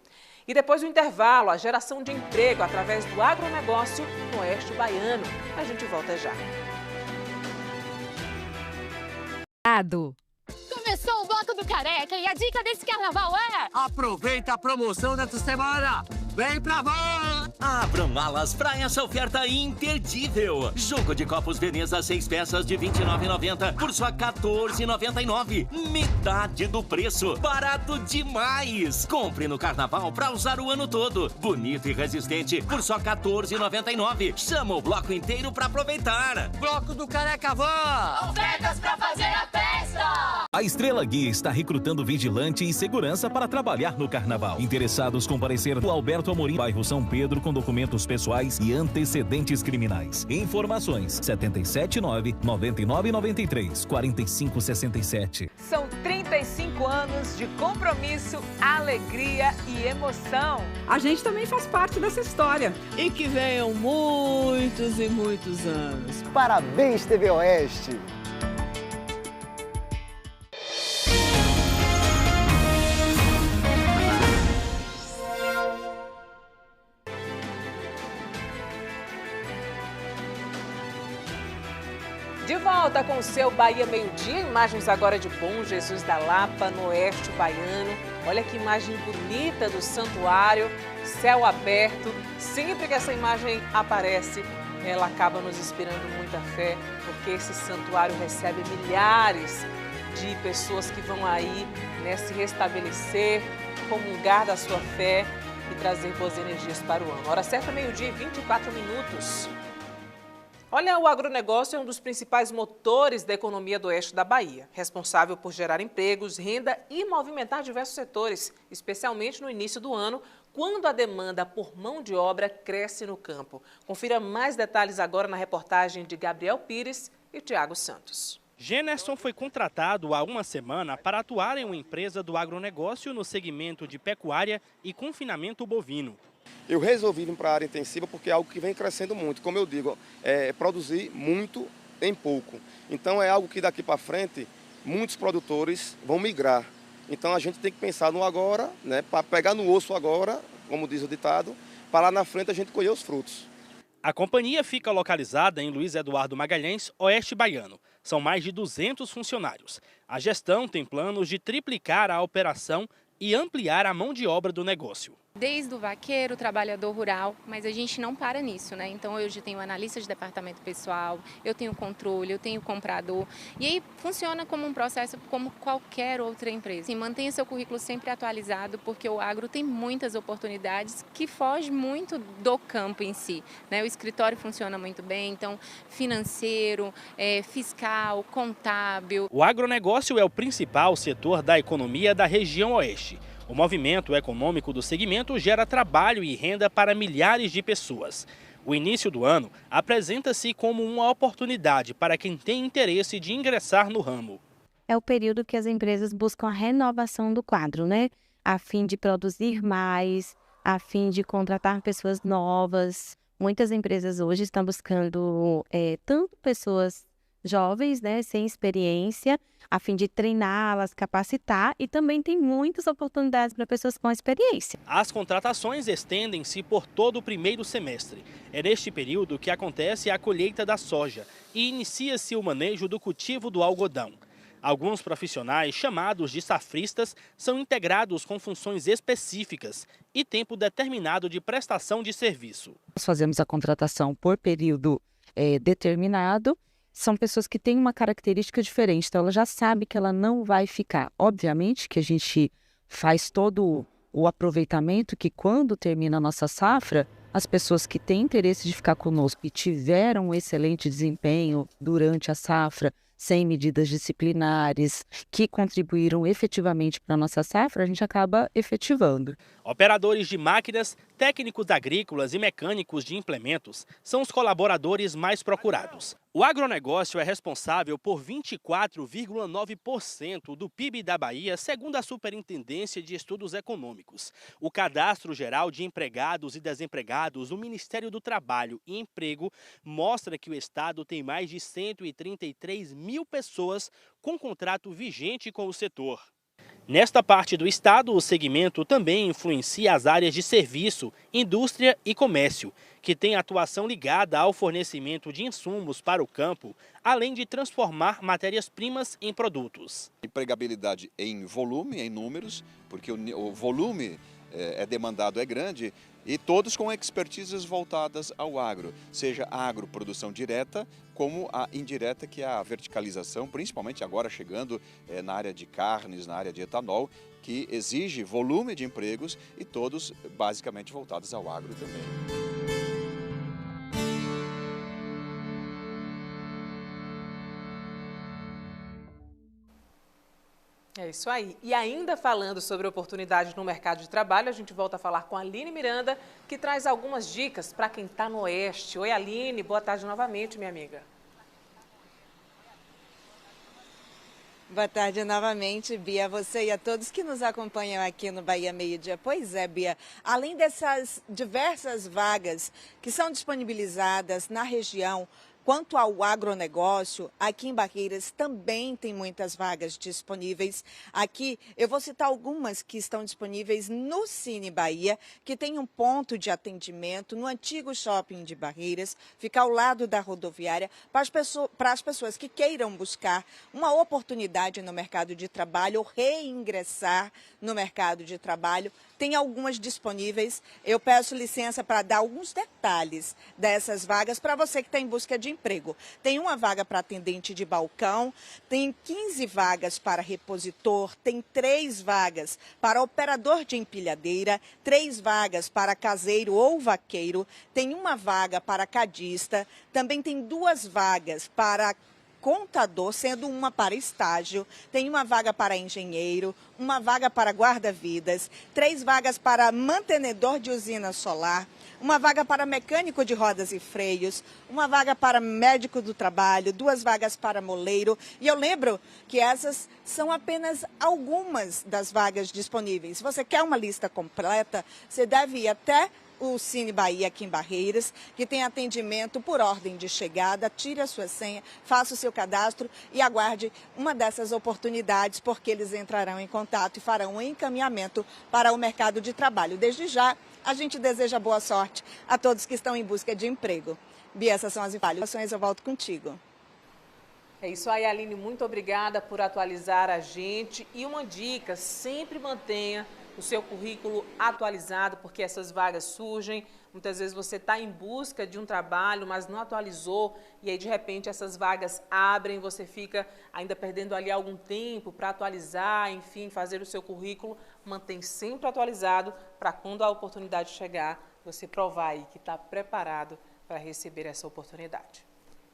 E depois do intervalo, a geração de emprego através do agronegócio no Oeste Baiano. A gente volta já. Começou o Bloco do Careca e a dica desse carnaval é... Aproveita a promoção dessa semana! Vem pra Van! Abram alas pra essa oferta imperdível. Jogo de copos Veneza 6 peças de R$ 29,90 por só R$ 14,99. Metade do preço. Barato demais. Compre no Carnaval pra usar o ano todo. Bonito e resistente por só R$ 14,99. Chama o bloco inteiro pra aproveitar. Bloco do Careca Van! Ofertas pra fazer a festa! A Estrela Guia está recrutando vigilante e segurança para trabalhar no Carnaval. Interessados comparecer do Alberto Amorim, bairro São Pedro, com documentos pessoais e antecedentes criminais. Informações 779-9993-4567. São 35 anos de compromisso, alegria e emoção. A gente também faz parte dessa história. E que venham muitos e muitos anos. Parabéns, TV Oeste! De volta com o seu Bahia Meio Dia, imagens agora de Bom Jesus da Lapa, no Oeste Baiano. Olha que imagem bonita do santuário, céu aberto. Sempre que essa imagem aparece, ela acaba nos inspirando muita fé, porque esse santuário recebe milhares de pessoas que vão aí, né, se restabelecer, comungar da sua fé e trazer boas energias para o ano. Hora certa, meio-dia e 24 minutos. Olha, o agronegócio é um dos principais motores da economia do oeste da Bahia, responsável por gerar empregos, renda e movimentar diversos setores, especialmente no início do ano, quando a demanda por mão de obra cresce no campo. Confira mais detalhes agora na reportagem de Gabriel Pires e Tiago Santos. Generson foi contratado há uma semana para atuar em uma empresa do agronegócio no segmento de pecuária e confinamento bovino. Eu resolvi vir para a área intensiva porque é algo que vem crescendo muito. Como eu digo, é produzir muito em pouco. Então é algo que daqui para frente muitos produtores vão migrar. Então a gente tem que pensar no agora, né, para pegar no osso agora, como diz o ditado, para lá na frente a gente colher os frutos. A companhia fica localizada em Luiz Eduardo Magalhães, oeste baiano. São mais de 200 funcionários. A gestão tem planos de triplicar a operação e ampliar a mão de obra do negócio. Desde o vaqueiro, trabalhador rural, mas a gente não para nisso, né? Então hoje eu tenho analista de departamento pessoal, eu tenho controle, eu tenho comprador. E aí funciona como um processo como qualquer outra empresa. E mantenha seu currículo sempre atualizado, porque o agro tem muitas oportunidades que fogem muito do campo em si, né? O escritório funciona muito bem, então financeiro, fiscal, contábil. O agronegócio é o principal setor da economia da região oeste. O movimento econômico do segmento gera trabalho e renda para milhares de pessoas. O início do ano apresenta-se como uma oportunidade para quem tem interesse de ingressar no ramo. É o período que as empresas buscam a renovação do quadro, né? A fim de produzir mais, a fim de contratar pessoas novas. Muitas empresas hoje estão buscando tanto pessoas jovens, né, sem experiência, a fim de treiná-las, capacitar, e também tem muitas oportunidades para pessoas com experiência. As contratações estendem-se por todo o primeiro semestre. É neste período que acontece a colheita da soja e inicia-se o manejo do cultivo do algodão. Alguns profissionais, chamados de safristas, são integrados com funções específicas e tempo determinado de prestação de serviço. Nós fazemos a contratação por período determinado. São pessoas que têm uma característica diferente, então ela já sabe que ela não vai ficar. Obviamente que a gente faz todo o aproveitamento que quando termina a nossa safra, as pessoas que têm interesse de ficar conosco e tiveram um excelente desempenho durante a safra, sem medidas disciplinares, que contribuíram efetivamente para a nossa safra, a gente acaba efetivando. Operadores de máquinas, técnicos agrícolas e mecânicos de implementos são os colaboradores mais procurados. O agronegócio é responsável por 24,9% do PIB da Bahia, segundo a Superintendência de Estudos Econômicos. O Cadastro Geral de Empregados e Desempregados do Ministério do Trabalho e Emprego mostra que o Estado tem mais de 133 mil pessoas com contrato vigente com o setor. Nesta parte do estado, o segmento também influencia as áreas de serviço, indústria e comércio, que tem atuação ligada ao fornecimento de insumos para o campo, além de transformar matérias-primas em produtos. Empregabilidade em volume, em números, porque o volume demandado é grande, e todos com expertises voltadas ao agro, seja a agroprodução direta, como a indireta, que é a verticalização, principalmente agora chegando na área de carnes, na área de etanol, que exige volume de empregos e todos basicamente voltados ao agro também. É isso aí. E ainda falando sobre oportunidades no mercado de trabalho, a gente volta a falar com a Aline Miranda, que traz algumas dicas para quem está no Oeste. Oi, Aline, boa tarde novamente, minha amiga. Boa tarde novamente, Bia, a você e a todos que nos acompanham aqui no Bahia Meio Dia. Pois é, Bia, além dessas diversas vagas que são disponibilizadas na região Quanto ao agronegócio, aqui em Barreiras também tem muitas vagas disponíveis. Aqui eu vou citar algumas que estão disponíveis no Cine Bahia, que tem um ponto de atendimento no antigo shopping de Barreiras, fica ao lado da rodoviária, para as pessoas que queiram buscar uma oportunidade no mercado de trabalho ou reingressar no mercado de trabalho. Tem algumas disponíveis. Eu peço licença para dar alguns detalhes dessas vagas para você que está em busca de emprego. Tem uma vaga para atendente de balcão, tem 15 vagas para repositor, tem 3 vagas para operador de empilhadeira, 3 vagas para caseiro ou vaqueiro, tem uma vaga para cadista, também tem 2 vagas para contador, sendo uma para estágio, tem uma vaga para engenheiro, uma vaga para guarda-vidas, 3 vagas para mantenedor de usina solar, uma vaga para mecânico de rodas e freios, uma vaga para médico do trabalho, 2 vagas para moleiro. E eu lembro que essas são apenas algumas das vagas disponíveis. Se você quer uma lista completa, você deve ir até o Cine Bahia aqui em Barreiras, que tem atendimento por ordem de chegada. Tire a sua senha, faça o seu cadastro e aguarde uma dessas oportunidades, porque eles entrarão em contato e farão um encaminhamento para o mercado de trabalho. Desde já, a gente deseja boa sorte a todos que estão em busca de emprego. Bia, essas são as informações, eu volto contigo. É isso aí, Aline, muito obrigada por atualizar a gente. E uma dica, sempre mantenha o seu currículo atualizado, porque essas vagas surgem. Muitas vezes você está em busca de um trabalho, mas não atualizou, e aí de repente essas vagas abrem, você fica ainda perdendo ali algum tempo para atualizar, enfim, fazer o seu currículo. Mantém sempre atualizado para quando a oportunidade chegar, você provar aí que está preparado para receber essa oportunidade.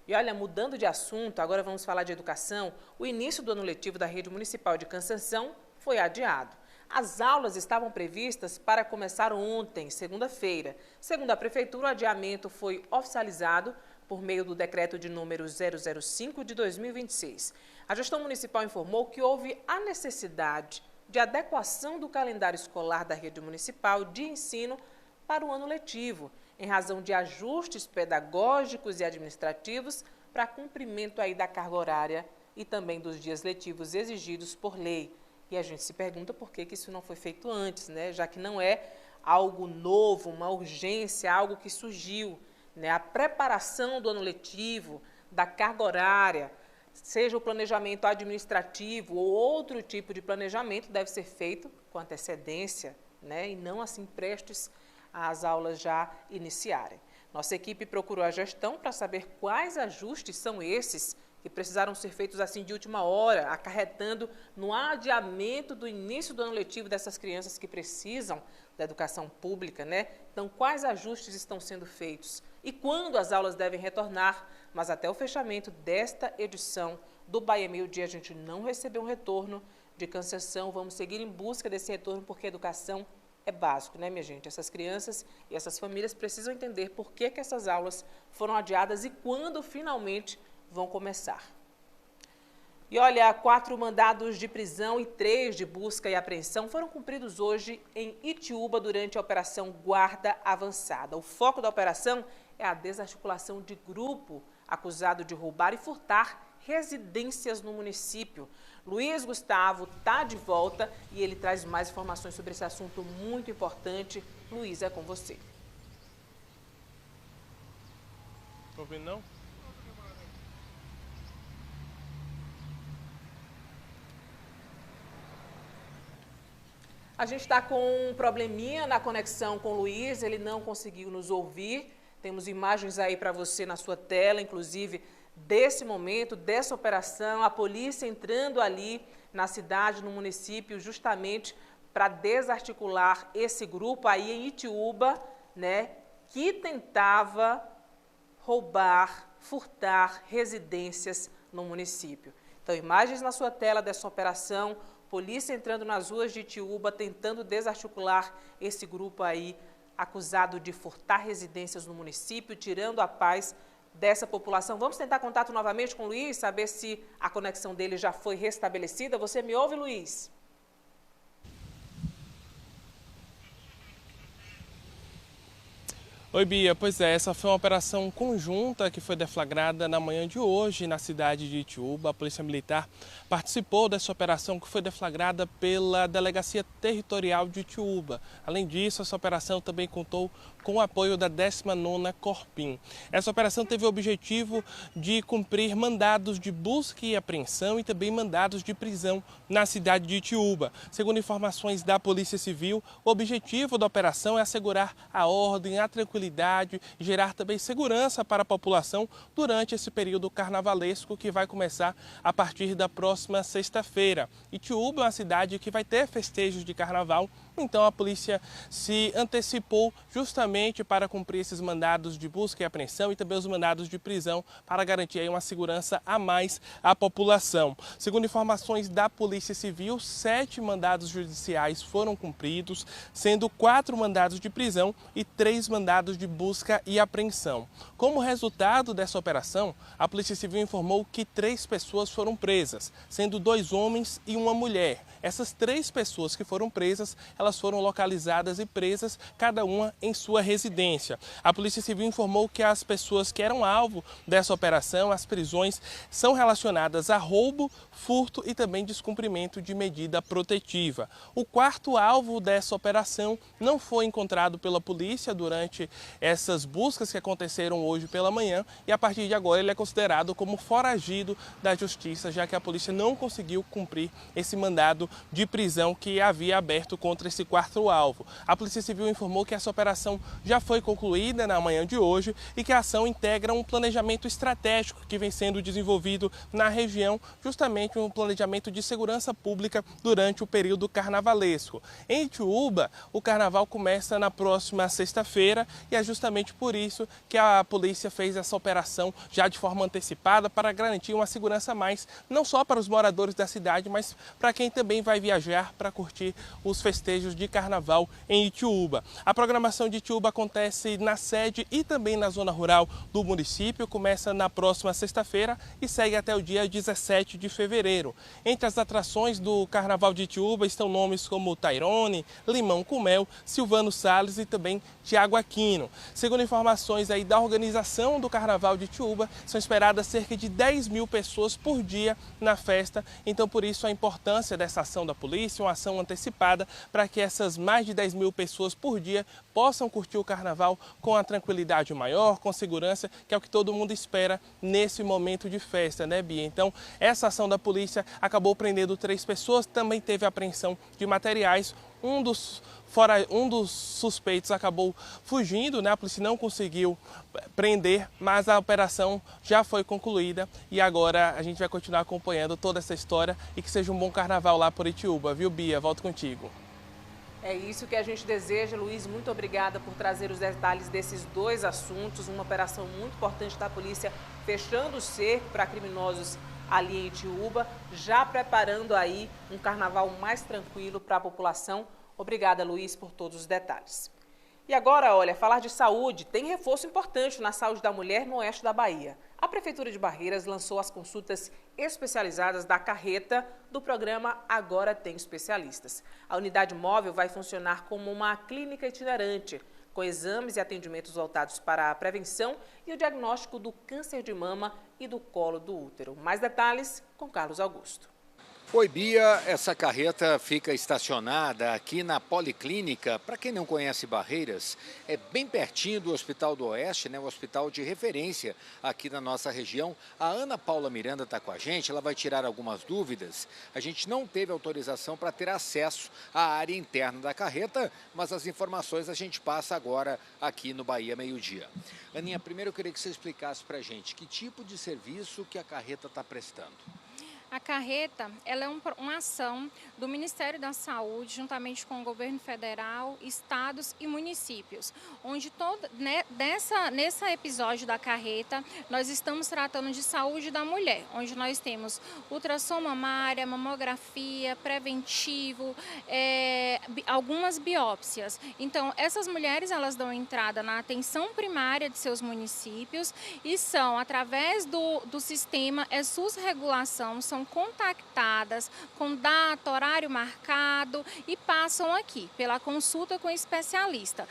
E olha, mudando de assunto, agora vamos falar de educação. O início do ano letivo da Rede Municipal de Cansanção foi adiado. As aulas estavam previstas para começar ontem, segunda-feira. Segundo a Prefeitura, o adiamento foi oficializado por meio do decreto de número 005 de 2026. A gestão municipal informou que houve a necessidade de adequação do calendário escolar da rede municipal de ensino para o ano letivo, em razão de ajustes pedagógicos e administrativos para cumprimento aí da carga horária e também dos dias letivos exigidos por lei. E a gente se pergunta por que isso não foi feito antes, né? Já que não é algo novo, uma urgência, algo que surgiu, né? A preparação do ano letivo, da carga horária, seja o planejamento administrativo ou outro tipo de planejamento, deve ser feito com antecedência, né? E não assim prestes às aulas já iniciarem. Nossa equipe procurou a gestão para saber quais ajustes são esses que precisaram ser feitos assim de última hora, acarretando no adiamento do início do ano letivo dessas crianças que precisam da educação pública, né? Então, quais ajustes estão sendo feitos? E quando as aulas devem retornar? Mas até o fechamento desta edição do Bahia Meio Dia, a gente não recebeu um retorno de Cansanção. Vamos seguir em busca desse retorno, porque a educação é básico, né, minha gente? Essas crianças e essas famílias precisam entender por que essas aulas foram adiadas e quando finalmente vão começar. E olha, 4 mandados de prisão e 3 de busca e apreensão foram cumpridos hoje em Itiúba durante a Operação Guarda Avançada. O foco da operação é a desarticulação de grupo acusado de roubar e furtar residências no município. Luiz Gustavo está de volta e ele traz mais informações sobre esse assunto muito importante. Luiz, é com você. Não ouvindo, não? A gente está com um probleminha na conexão com o Luiz, ele não conseguiu nos ouvir. Temos imagens aí para você na sua tela, inclusive desse momento, dessa operação, a polícia entrando ali na cidade, no município, justamente para desarticular esse grupo aí em Itiúba, né, que tentava roubar, furtar residências no município. Então, imagens na sua tela dessa operação, polícia entrando nas ruas de Itiúba, tentando desarticular esse grupo aí, acusado de furtar residências no município, tirando a paz dessa população. Vamos tentar contato novamente com o Luiz, saber se a conexão dele já foi restabelecida. Você me ouve, Luiz? Oi, Bia. Pois é, essa foi uma operação conjunta que foi deflagrada na manhã de hoje na cidade de Itiúba. A Polícia Militar participou dessa operação que foi deflagrada pela Delegacia Territorial de Itiúba. Além disso, essa operação também contou com o apoio da 19ª Corpim. Essa operação teve o objetivo de cumprir mandados de busca e apreensão e também mandados de prisão na cidade de Itiúba. Segundo informações da Polícia Civil, o objetivo da operação é assegurar a ordem, a tranquilidade e gerar também segurança para a população durante esse período carnavalesco que vai começar a partir da próxima sexta-feira. Itiúba é uma cidade que vai ter festejos de carnaval, então a polícia se antecipou justamente para cumprir esses mandados de busca e apreensão e também os mandados de prisão para garantir aí uma segurança a mais à população. Segundo informações da Polícia Civil, 7 mandados judiciais foram cumpridos, sendo 4 mandados de prisão e 3 mandados de busca e apreensão. Como resultado dessa operação, a Polícia Civil informou que 3 pessoas foram presas, sendo 2 homens e uma mulher. Essas 3 pessoas que foram presas, elas foram localizadas e presas, cada uma em sua residência. A Polícia Civil informou que as pessoas que eram alvo dessa operação, as prisões, são relacionadas a roubo, furto e também descumprimento de medida protetiva. O 4º alvo dessa operação não foi encontrado pela polícia durante essas buscas que aconteceram hoje pela manhã e a partir de agora ele é considerado como foragido da justiça, já que a polícia não conseguiu cumprir esse mandado de prisão que havia aberto contra esse 4º alvo. A Polícia Civil informou que essa operação já foi concluída na manhã de hoje e que a ação integra um planejamento estratégico que vem sendo desenvolvido na região, justamente um planejamento de segurança pública durante o período carnavalesco. Em Itiúba, o carnaval começa na próxima sexta-feira e é justamente por isso que a polícia fez essa operação já de forma antecipada para garantir uma segurança a mais, não só para os moradores da cidade, mas para quem também vai viajar para curtir os festejos de carnaval em Itiúba. A programação de Itiúba acontece na sede e também na zona rural do município, começa na próxima sexta-feira e segue até o dia 17 de fevereiro. Entre as atrações do Carnaval de Itiúba estão nomes como Tairone, Limão com Mel, Silvano Salles e também Tiago Aquino. Segundo informações aí da organização do Carnaval de Itiúba, são esperadas cerca de 10 mil pessoas por dia na festa, então por isso a importância dessa ação da polícia, uma ação antecipada para que essas mais de 10 mil pessoas por dia possam curtir o carnaval com a tranquilidade maior, com segurança, que é o que todo mundo espera nesse momento de festa, né, Bia? Então, essa ação da polícia acabou prendendo 3 pessoas, também teve apreensão de materiais. Um dos suspeitos acabou fugindo, né? A polícia não conseguiu prender, mas a operação já foi concluída e agora a gente vai continuar acompanhando toda essa história e que seja um bom carnaval lá por Itiúba, viu, Bia? Volto contigo. É isso que a gente deseja, Luiz. Muito obrigada por trazer os detalhes desses 2 assuntos. Uma operação muito importante da polícia fechando o cerco para criminosos ali em Itiúba, já preparando aí um carnaval mais tranquilo para a população. Obrigada, Luiz, por todos os detalhes. E agora, olha, falar de saúde, tem reforço importante na saúde da mulher no oeste da Bahia. A Prefeitura de Barreiras lançou as consultas especializadas da carreta do programa Agora Tem Especialistas. A unidade móvel vai funcionar como uma clínica itinerante, com exames e atendimentos voltados para a prevenção e o diagnóstico do câncer de mama e do colo do útero. Mais detalhes com Carlos Augusto. Oi, Bia, essa carreta fica estacionada aqui na Policlínica. Para quem não conhece Barreiras, é bem pertinho do Hospital do Oeste, né? O hospital de referência aqui na nossa região. A Ana Paula Miranda está com a gente, ela vai tirar algumas dúvidas. A gente não teve autorização para ter acesso à área interna da carreta, mas as informações a gente passa agora aqui no Bahia Meio-Dia. Aninha, primeiro eu queria que você explicasse para a gente que tipo de serviço que a carreta está prestando. A carreta ela é uma ação do Ministério da Saúde, juntamente com o governo federal, estados e municípios, onde nesse episódio da carreta nós estamos tratando de saúde da mulher, onde nós temos ultrassom mamária, mamografia, preventivo, algumas biópsias. Então, essas mulheres elas dão entrada na atenção primária de seus municípios e são, através do sistema SUS Regulação, são são contactadas com data, horário marcado e passam aqui pela consulta com o especialista.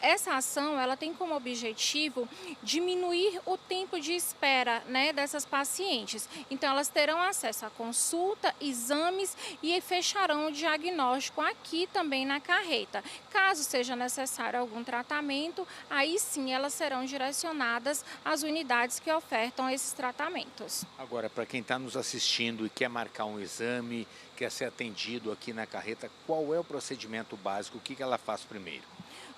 Essa ação ela tem como objetivo diminuir o tempo de espera, né, dessas pacientes. Então, elas terão acesso à consulta, exames e fecharão o diagnóstico aqui também na carreta. Caso seja necessário algum tratamento, aí sim elas serão direcionadas às unidades que ofertam esses tratamentos. Agora, para quem está nos assistindo e quer marcar um exame, quer ser atendido aqui na carreta, qual é o procedimento básico? O que ela faz primeiro?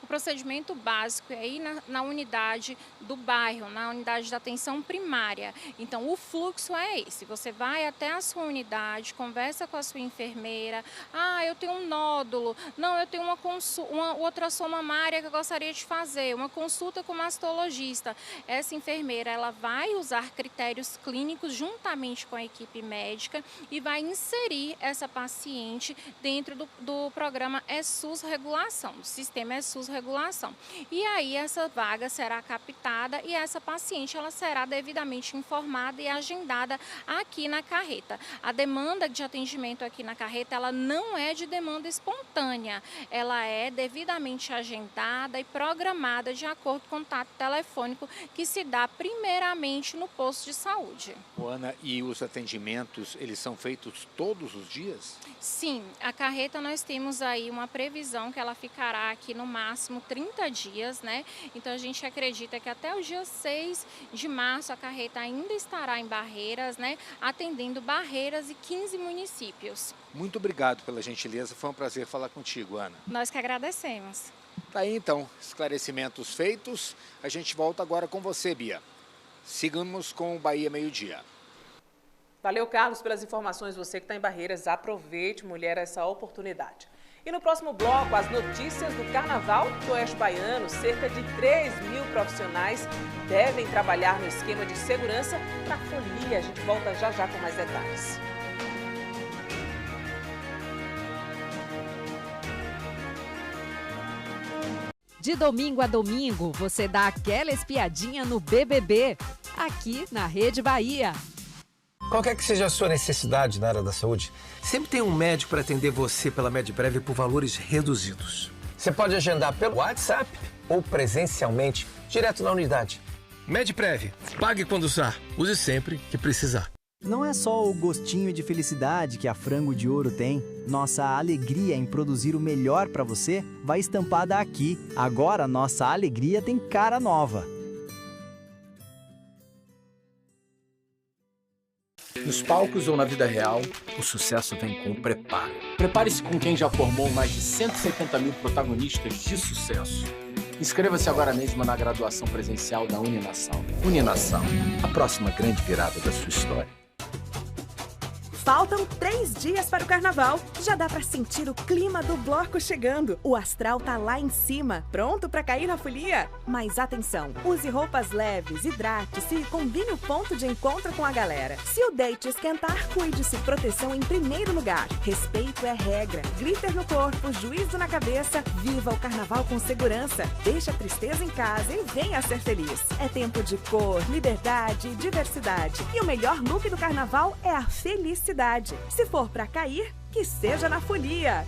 O procedimento básico é ir na unidade do bairro, na unidade da atenção primária. Então, o fluxo é esse. Você vai até a sua unidade, conversa com a sua enfermeira. Ah, eu tenho um nódulo. Não, eu tenho uma ultrassom mamária que eu gostaria de fazer. Uma consulta com o mastologista. Essa enfermeira, ela vai usar critérios clínicos juntamente com a equipe médica e vai inserir essa paciente dentro do programa SUS Regulação, do sistema SUS Regulação. E aí essa vaga será captada e essa paciente ela será devidamente informada e agendada aqui na carreta. A demanda de atendimento aqui na carreta, ela não é de demanda espontânea, ela é devidamente agendada e programada de acordo com o contato telefônico que se dá primeiramente no posto de saúde. Ana, e os atendimentos, eles são feitos todos os dias? Sim, a carreta nós temos aí uma previsão que ela ficará aqui no máximo 30 dias, né? Então a gente acredita que até o dia 6 de março a carreta ainda estará em Barreiras, né? Atendendo Barreiras e 15 municípios. Muito obrigado pela gentileza, foi um prazer falar contigo, Ana. Nós que agradecemos. Tá aí então, esclarecimentos feitos. A gente volta agora com você, Bia. Sigamos com o Bahia Meio-Dia. Valeu, Carlos, pelas informações. Você que está em Barreiras, aproveite, mulher, essa oportunidade. E no próximo bloco, as notícias do Carnaval do Oeste Baiano. Cerca de 3.000 profissionais devem trabalhar no esquema de segurança para a folia. A gente volta já já com mais detalhes. De domingo a domingo, você dá aquela espiadinha no BBB, aqui na Rede Bahia. Qualquer que seja a sua necessidade na área da saúde, sempre tem um médico para atender você pela Medprev por valores reduzidos. Você pode agendar pelo WhatsApp ou presencialmente, direto na unidade. Medprev, pague quando usar, use sempre que precisar. Não é só o gostinho de felicidade que a Frango de Ouro tem. Nossa alegria em produzir o melhor para você vai estampada aqui. Agora nossa alegria tem cara nova. Nos palcos ou na vida real, o sucesso vem com o preparo. Prepare-se com quem já formou mais de 170 mil protagonistas de sucesso. Inscreva-se agora mesmo na graduação presencial da Uninação. Uninação, a próxima grande virada da sua história. Faltam 3 dias para o carnaval. Já dá para sentir o clima do bloco chegando. O astral tá lá em cima, pronto para cair na folia? Mas atenção, use roupas leves, hidrate-se e combine o ponto de encontro com a galera. Se o date esquentar, cuide-se, proteção em primeiro lugar. Respeito é regra. Glitter no corpo, juízo na cabeça. Viva o carnaval com segurança. Deixa a tristeza em casa e venha ser feliz. É tempo de cor, liberdade e diversidade. E o melhor look do carnaval é a felicidade. Se for pra cair, que seja na folia.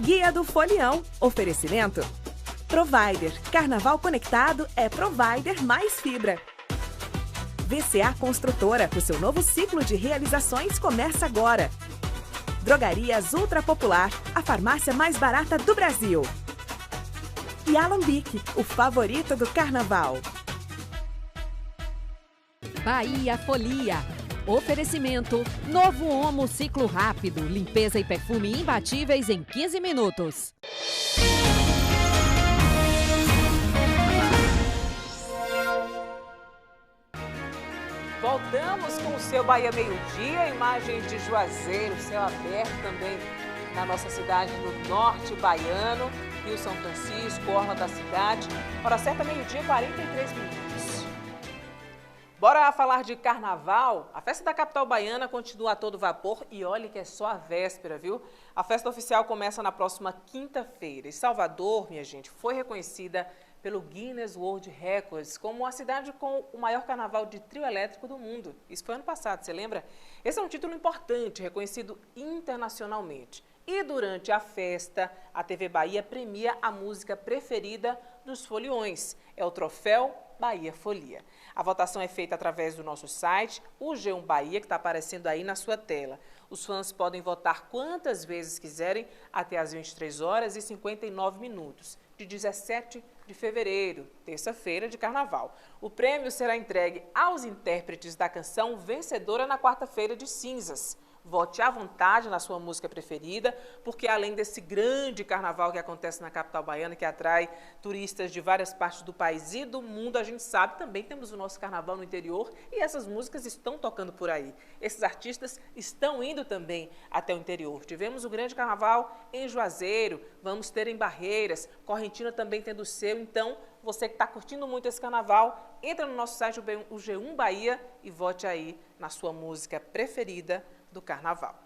Guia do Folião. Oferecimento Provider. Carnaval conectado é Provider mais fibra. VCA Construtora. O seu novo ciclo de realizações começa agora. Drogarias Ultra Popular. A farmácia mais barata do Brasil. E Alambique. O favorito do carnaval. Bahia Folia. Oferecimento Novo Omo Ciclo Rápido. Limpeza e perfume imbatíveis em 15 minutos. Voltamos com o seu Bahia Meio-Dia. Imagens de Juazeiro, céu aberto também na nossa cidade no norte baiano. Rio São Francisco, orla da cidade. Hora certa, meio-dia, 43 minutos. Bora falar de carnaval? A festa da capital baiana continua a todo vapor e olha que é só a véspera, viu? A festa oficial começa na próxima quinta-feira. E Salvador, minha gente, foi reconhecida pelo Guinness World Records como a cidade com o maior carnaval de trio elétrico do mundo. Isso foi ano passado, você lembra? Esse é um título importante, reconhecido internacionalmente. E durante a festa, a TV Bahia premia a música preferida dos foliões. É o troféu Bahia Folia. A votação é feita através do nosso site, o G1 Bahia, que está aparecendo aí na sua tela. Os fãs podem votar quantas vezes quiserem até às 23h59, de 17 de fevereiro, terça-feira de carnaval. O prêmio será entregue aos intérpretes da canção vencedora na quarta-feira de cinzas. Vote à vontade na sua música preferida, porque além desse grande carnaval que acontece na capital baiana, que atrai turistas de várias partes do país e do mundo, a gente sabe, também temos o nosso carnaval no interior e essas músicas estão tocando por aí. Esses artistas estão indo também até o interior. Tivemos o grande carnaval em Juazeiro, vamos ter em Barreiras, Correntina também tendo o seu. Então, você que está curtindo muito esse carnaval, entra no nosso site, o G1 Bahia, e vote aí na sua música preferida do carnaval.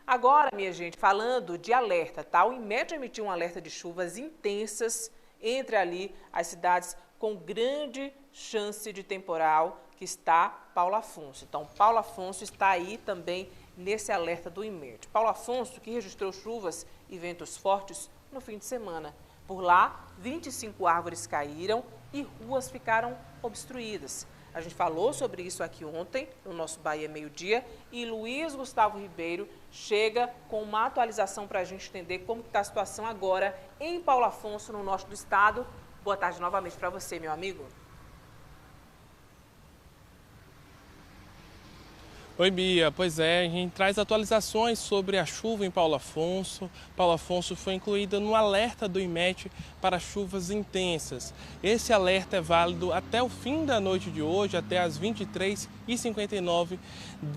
Agora, minha gente, falando de alerta, tá? O INMET emitiu um alerta de chuvas intensas entre ali as cidades com grande chance de temporal, que está Paulo Afonso. Então, Paulo Afonso está aí também nesse alerta do INMET. Paulo Afonso, que registrou chuvas e ventos fortes no fim de semana. Por lá, 25 árvores caíram e ruas ficaram obstruídas. A gente falou sobre isso aqui ontem, no nosso Bahia Meio-Dia, e Luiz Gustavo Ribeiro chega com uma atualização para a gente entender como está a situação agora em Paulo Afonso, no norte do estado. Boa tarde novamente para você, meu amigo. Oi, Bia. Pois é, a gente traz atualizações sobre a chuva em Paulo Afonso. Paulo Afonso foi incluída no alerta do INMET para chuvas intensas. Esse alerta é válido até o fim da noite de hoje, até às 23h59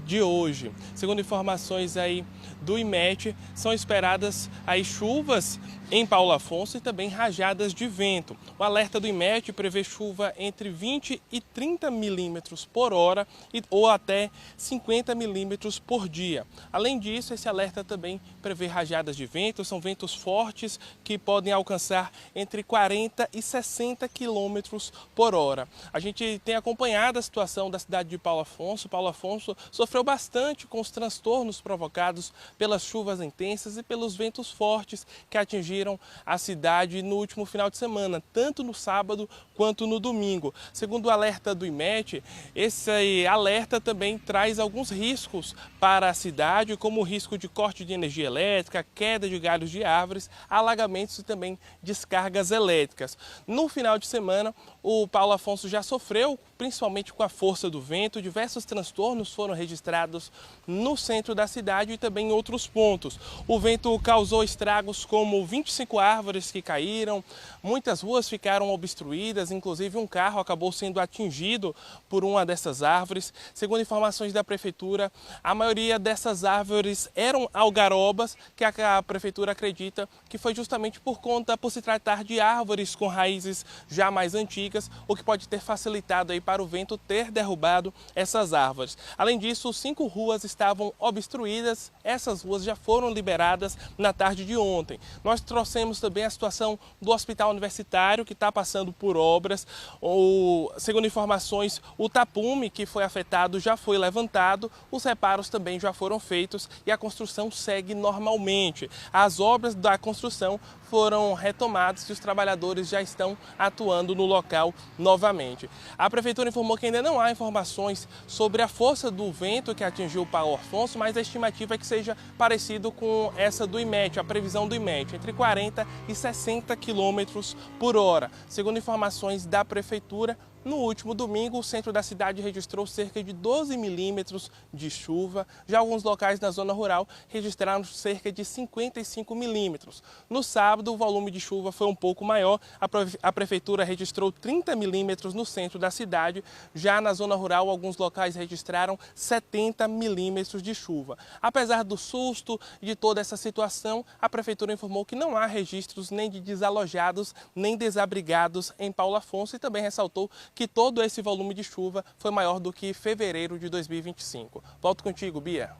de hoje. Segundo informações aí do INMET, são esperadas aí chuvas em Paulo Afonso e também rajadas de vento. O alerta do INMET prevê chuva entre 20 e 30 milímetros por hora ou até 50 milímetros por dia. Além disso, esse alerta também prevê rajadas de vento, são ventos fortes que podem alcançar entre 40 e 60 quilômetros por hora. A gente tem acompanhado a situação da cidade de Paulo Afonso. Paulo Afonso sofreu bastante com os transtornos provocados pelas chuvas intensas e pelos ventos fortes que atingiram a cidade no último final de semana, tanto no sábado quanto no domingo. Segundo o alerta do INMET, esse alerta também traz alguns riscos para a cidade, como o risco de corte de energia elétrica, queda de galhos de árvores, alagamentos e também descargas elétricas. No final de semana, o Paulo Afonso já sofreu, principalmente com a força do vento, diversos transtornos foram registrados no centro da cidade e também em outros pontos. O vento causou estragos como 25 árvores que caíram, muitas ruas ficaram obstruídas, inclusive um carro acabou sendo atingido por uma dessas árvores. Segundo informações da prefeitura, a maioria dessas árvores eram algarobas, que a prefeitura acredita que foi justamente por se tratar de árvores com raízes já mais antigas, o que pode ter facilitado aí para o vento ter derrubado essas árvores. Além disso, 5 ruas estavam obstruídas, essas ruas já foram liberadas na tarde de ontem. Nós trouxemos também a situação do Hospital Universitário, que está passando por obras. Segundo informações, o tapume que foi afetado já foi levantado, os reparos também já foram feitos e a construção segue normalmente. As obras da construção foram retomadas e os trabalhadores já estão atuando no local novamente. A prefeitura informou que ainda não há informações sobre a força do vento que atingiu o Paulo Afonso, mas a estimativa é que seja parecido com essa do INMET, a previsão do INMET, entre 40 e 60 quilômetros por hora. Segundo informações da prefeitura, no último domingo, o centro da cidade registrou cerca de 12 milímetros de chuva. Já alguns locais na zona rural registraram cerca de 55 milímetros. No sábado, o volume de chuva foi um pouco maior. A prefeitura registrou 30 milímetros no centro da cidade. Já na zona rural, alguns locais registraram 70 milímetros de chuva. Apesar do susto de toda essa situação, a prefeitura informou que não há registros nem de desalojados nem desabrigados em Paulo Afonso e também ressaltou que todo esse volume de chuva foi maior do que fevereiro de 2025. Volto contigo, Bia.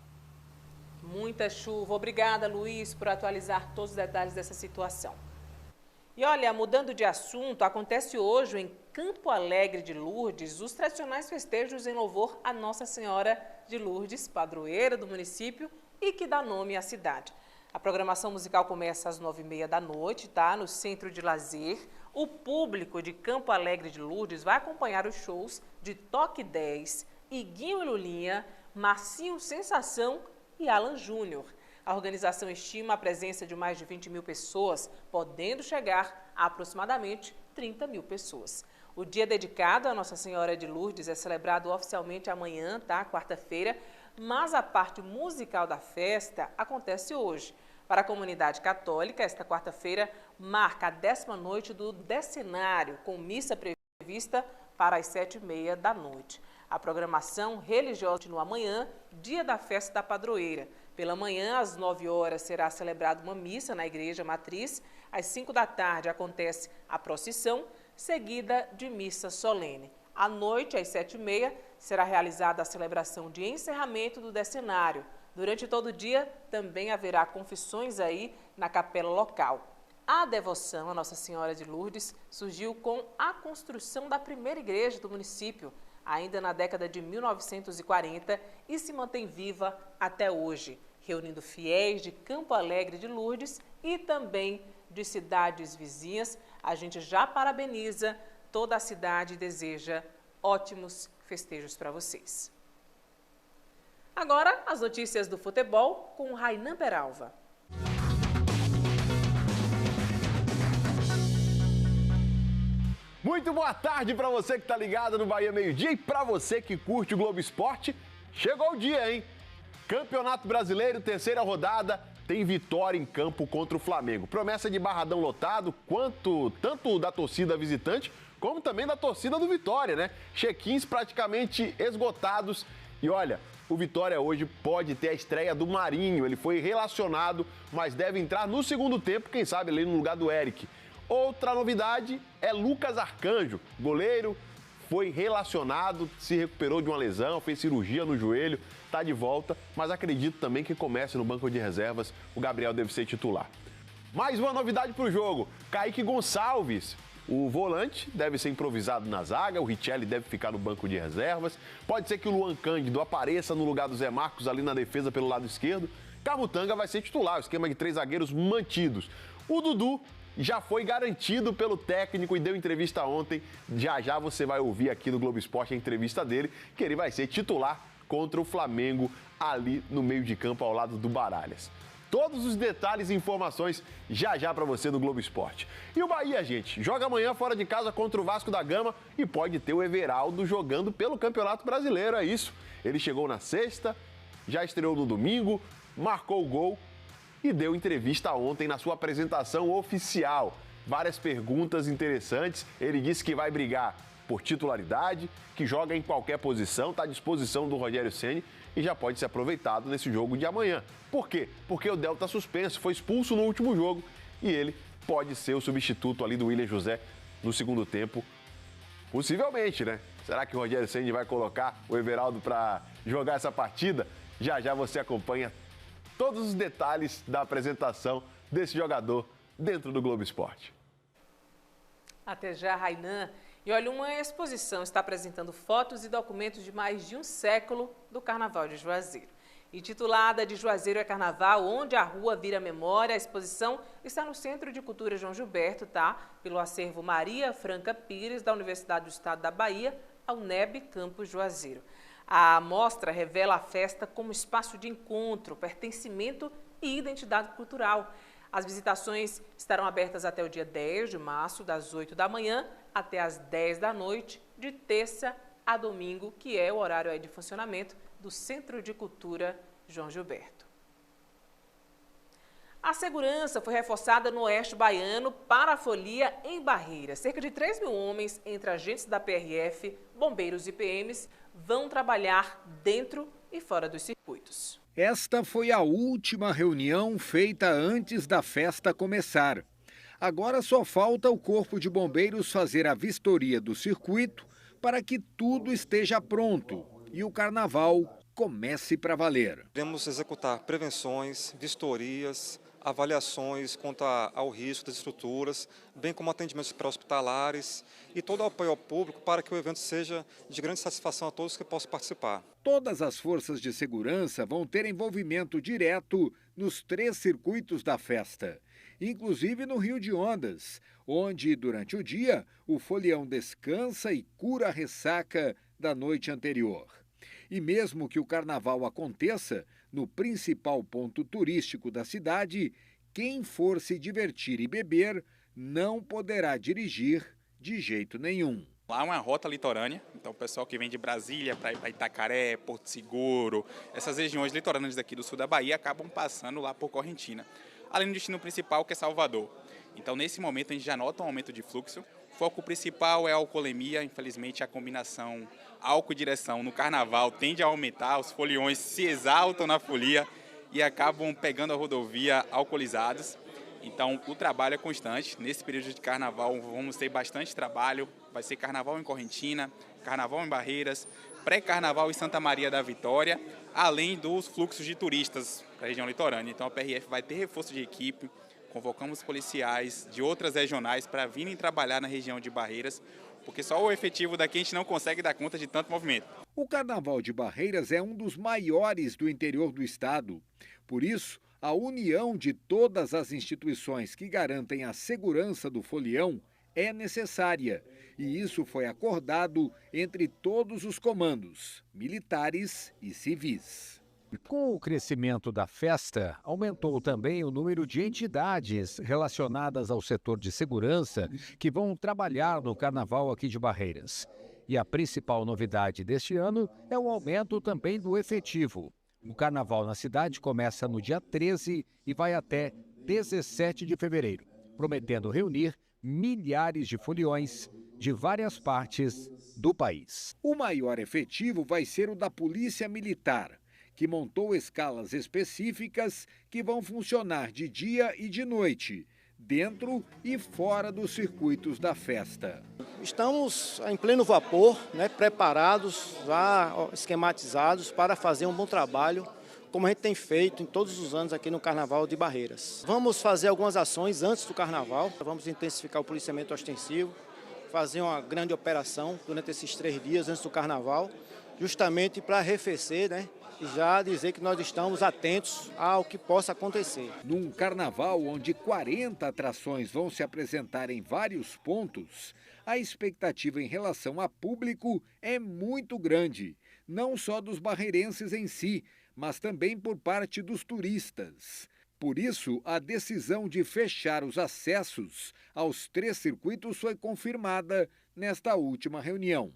Muita chuva. Obrigada, Luiz, por atualizar todos os detalhes dessa situação. E olha, mudando de assunto, acontece hoje em Campo Alegre de Lourdes os tradicionais festejos em louvor a Nossa Senhora de Lourdes, padroeira do município e que dá nome à cidade. A programação musical começa às 9h30 da noite, tá? No Centro de Lazer. O público de Campo Alegre de Lourdes vai acompanhar os shows de Toque 10, Iguinho e Lulinha, Marcinho Sensação e Alan Júnior. A organização estima a presença de mais de 20 mil pessoas, podendo chegar a aproximadamente 30 mil pessoas. O dia dedicado a Nossa Senhora de Lourdes é celebrado oficialmente amanhã, tá? Quarta-feira, mas a parte musical da festa acontece hoje. Para a comunidade católica, esta quarta-feira marca a 10ª noite do decenário, com missa prevista para as 7h30 da noite. A programação religiosa continua amanhã, dia da festa da padroeira. Pela manhã, às 9 horas, será celebrada uma missa na igreja matriz. Às 5 da tarde acontece a procissão, seguida de missa solene. À noite, às 7h30, será realizada a celebração de encerramento do decenário. Durante todo o dia, também haverá confissões aí na capela local. A devoção a Nossa Senhora de Lourdes surgiu com a construção da primeira igreja do município, ainda na década de 1940, e se mantém viva até hoje, reunindo fiéis de Campo Alegre de Lourdes e também de cidades vizinhas. A gente já parabeniza toda a cidade e deseja ótimos festejos para vocês. Agora, as notícias do futebol com Rainan Peralva. Muito boa tarde para você que está ligado no Bahia Meio Dia e para você que curte o Globo Esporte. Chegou o dia, hein? Campeonato Brasileiro, terceira rodada, tem vitória em campo contra o Flamengo. Promessa de Barradão lotado, tanto da torcida visitante, como também da torcida do Vitória, né? Check-ins praticamente esgotados. E olha, o Vitória hoje pode ter a estreia do Marinho. Ele foi relacionado, mas deve entrar no segundo tempo, quem sabe ali no lugar do Eric. Outra novidade é Lucas Arcanjo, goleiro, foi relacionado, se recuperou de uma lesão, fez cirurgia no joelho, está de volta, mas acredito também que comece no banco de reservas, o Gabriel deve ser titular. Mais uma novidade para o jogo, Kaique Gonçalves, o volante, deve ser improvisado na zaga, o Richelli deve ficar no banco de reservas, pode ser que o Luan Cândido apareça no lugar do Zé Marcos ali na defesa pelo lado esquerdo, Camutanga vai ser titular, o esquema de 3 zagueiros mantidos. O Dudu já foi garantido pelo técnico e deu entrevista ontem. Já você vai ouvir aqui no Globo Esporte a entrevista dele, que ele vai ser titular contra o Flamengo ali no meio de campo ao lado do Baralhas. Todos os detalhes e informações já para você no Globo Esporte. E o Bahia, gente, joga amanhã fora de casa contra o Vasco da Gama e pode ter o Everaldo jogando pelo Campeonato Brasileiro, é isso. Ele chegou na sexta, já estreou no domingo, marcou o gol e deu entrevista ontem na sua apresentação oficial. Várias perguntas interessantes. Ele disse que vai brigar por titularidade, que joga em qualquer posição, está à disposição do Rogério Ceni e já pode ser aproveitado nesse jogo de amanhã. Por quê? Porque o Del está suspenso, foi expulso no último jogo e ele pode ser o substituto ali do William José no segundo tempo. Possivelmente, né? Será que o Rogério Ceni vai colocar o Everaldo para jogar essa partida? Já você acompanha todos os detalhes da apresentação desse jogador dentro do Globo Esporte. Até já, Rainan. E olha, uma exposição está apresentando fotos e documentos de mais de um século do Carnaval de Juazeiro. Intitulada De Juazeiro é Carnaval, onde a rua vira memória, a exposição está no Centro de Cultura João Gilberto, tá? Pelo acervo Maria Franca Pires, da Universidade do Estado da Bahia, a UNEB Campus Juazeiro. A mostra revela a festa como espaço de encontro, pertencimento e identidade cultural. As visitações estarão abertas até o dia 10 de março, das 8 da manhã até as 10 da noite, de terça a domingo, que é o horário de funcionamento do Centro de Cultura João Gilberto. A segurança foi reforçada no Oeste Baiano para a folia em Barreiras. Cerca de 3 mil homens, entre agentes da PRF, bombeiros e PMs, vão trabalhar dentro e fora dos circuitos. Esta foi a última reunião feita antes da festa começar. Agora só falta o Corpo de Bombeiros fazer a vistoria do circuito para que tudo esteja pronto e o carnaval comece para valer. Iremos executar prevenções, vistorias, avaliações quanto ao risco das estruturas, bem como atendimentos pré-hospitalares e todo o apoio ao público para que o evento seja de grande satisfação a todos que possam participar. Todas as forças de segurança vão ter envolvimento direto nos 3 circuitos da festa, inclusive no Rio de Ondas, onde, durante o dia, o folião descansa e cura a ressaca da noite anterior. E mesmo que o carnaval aconteça no principal ponto turístico da cidade, quem for se divertir e beber não poderá dirigir de jeito nenhum. Lá é uma rota litorânea, então o pessoal que vem de Brasília para Itacaré, Porto Seguro, essas regiões litorâneas daqui do sul da Bahia acabam passando lá por Correntina. Além do destino principal, que é Salvador. Então, nesse momento, a gente já nota um aumento de fluxo. O foco principal é a alcoolemia. Infelizmente, a combinação álcool e direção no carnaval tende a aumentar. Os foliões se exaltam na folia e acabam pegando a rodovia alcoolizados. Então, o trabalho é constante. Nesse período de carnaval, vamos ter bastante trabalho. Vai ser carnaval em Correntina, carnaval em Barreiras, pré-carnaval em Santa Maria da Vitória, além dos fluxos de turistas para a região litorânea. Então, a PRF vai ter reforço de equipe. Convocamos policiais de outras regionais para virem trabalhar na região de Barreiras, porque só o efetivo daqui a gente não consegue dar conta de tanto movimento. O Carnaval de Barreiras é um dos maiores do interior do estado. Por isso, a união de todas as instituições que garantem a segurança do folião é necessária. E isso foi acordado entre todos os comandos, militares e civis. Com o crescimento da festa, aumentou também o número de entidades relacionadas ao setor de segurança que vão trabalhar no Carnaval aqui de Barreiras. E a principal novidade deste ano é o aumento também do efetivo. O Carnaval na cidade começa no dia 13 e vai até 17 de fevereiro, prometendo reunir milhares de foliões de várias partes do país. O maior efetivo vai ser o da Polícia Militar, que montou escalas específicas que vão funcionar de dia e de noite, dentro e fora dos circuitos da festa. Estamos em pleno vapor, preparados, já esquematizados para fazer um bom trabalho, como a gente tem feito em todos os anos aqui no Carnaval de Barreiras. Vamos fazer algumas ações antes do Carnaval, vamos intensificar o policiamento ostensivo, fazer uma grande operação durante esses 3 dias antes do Carnaval, justamente para arrefecer, e já dizer que nós estamos atentos ao que possa acontecer. Num carnaval onde 40 atrações vão se apresentar em vários pontos, a expectativa em relação a público é muito grande, não só dos barreirenses em si, mas também por parte dos turistas. Por isso, a decisão de fechar os acessos aos 3 circuitos foi confirmada nesta última reunião.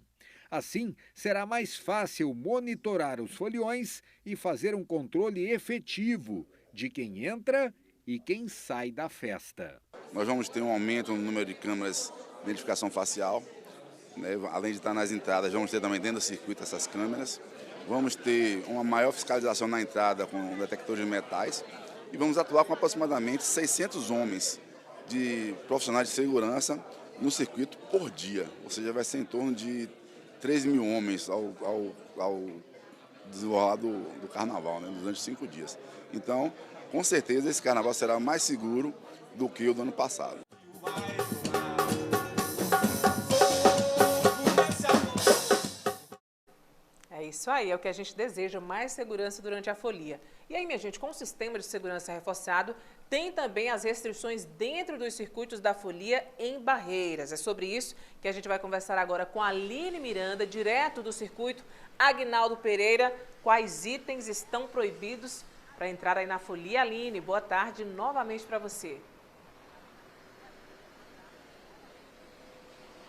Assim, será mais fácil monitorar os foliões e fazer um controle efetivo de quem entra e quem sai da festa. Nós vamos ter um aumento no número de câmeras de identificação facial, além de estar nas entradas, vamos ter também dentro do circuito essas câmeras. Vamos ter uma maior fiscalização na entrada com detectores de metais e vamos atuar com aproximadamente 600 homens de profissionais de segurança no circuito por dia, ou seja, vai ser em torno de 13 mil homens ao desenrolar do carnaval, durante 5 dias. Então, com certeza, esse carnaval será mais seguro do que o do ano passado. É isso aí, é o que a gente deseja, mais segurança durante a folia. E aí, minha gente, com o sistema de segurança reforçado, tem também as restrições dentro dos circuitos da folia em Barreiras. É sobre isso que a gente vai conversar agora com a Aline Miranda, direto do circuito Aguinaldo Pereira. Quais itens estão proibidos para entrar aí na folia? Aline, boa tarde novamente para você.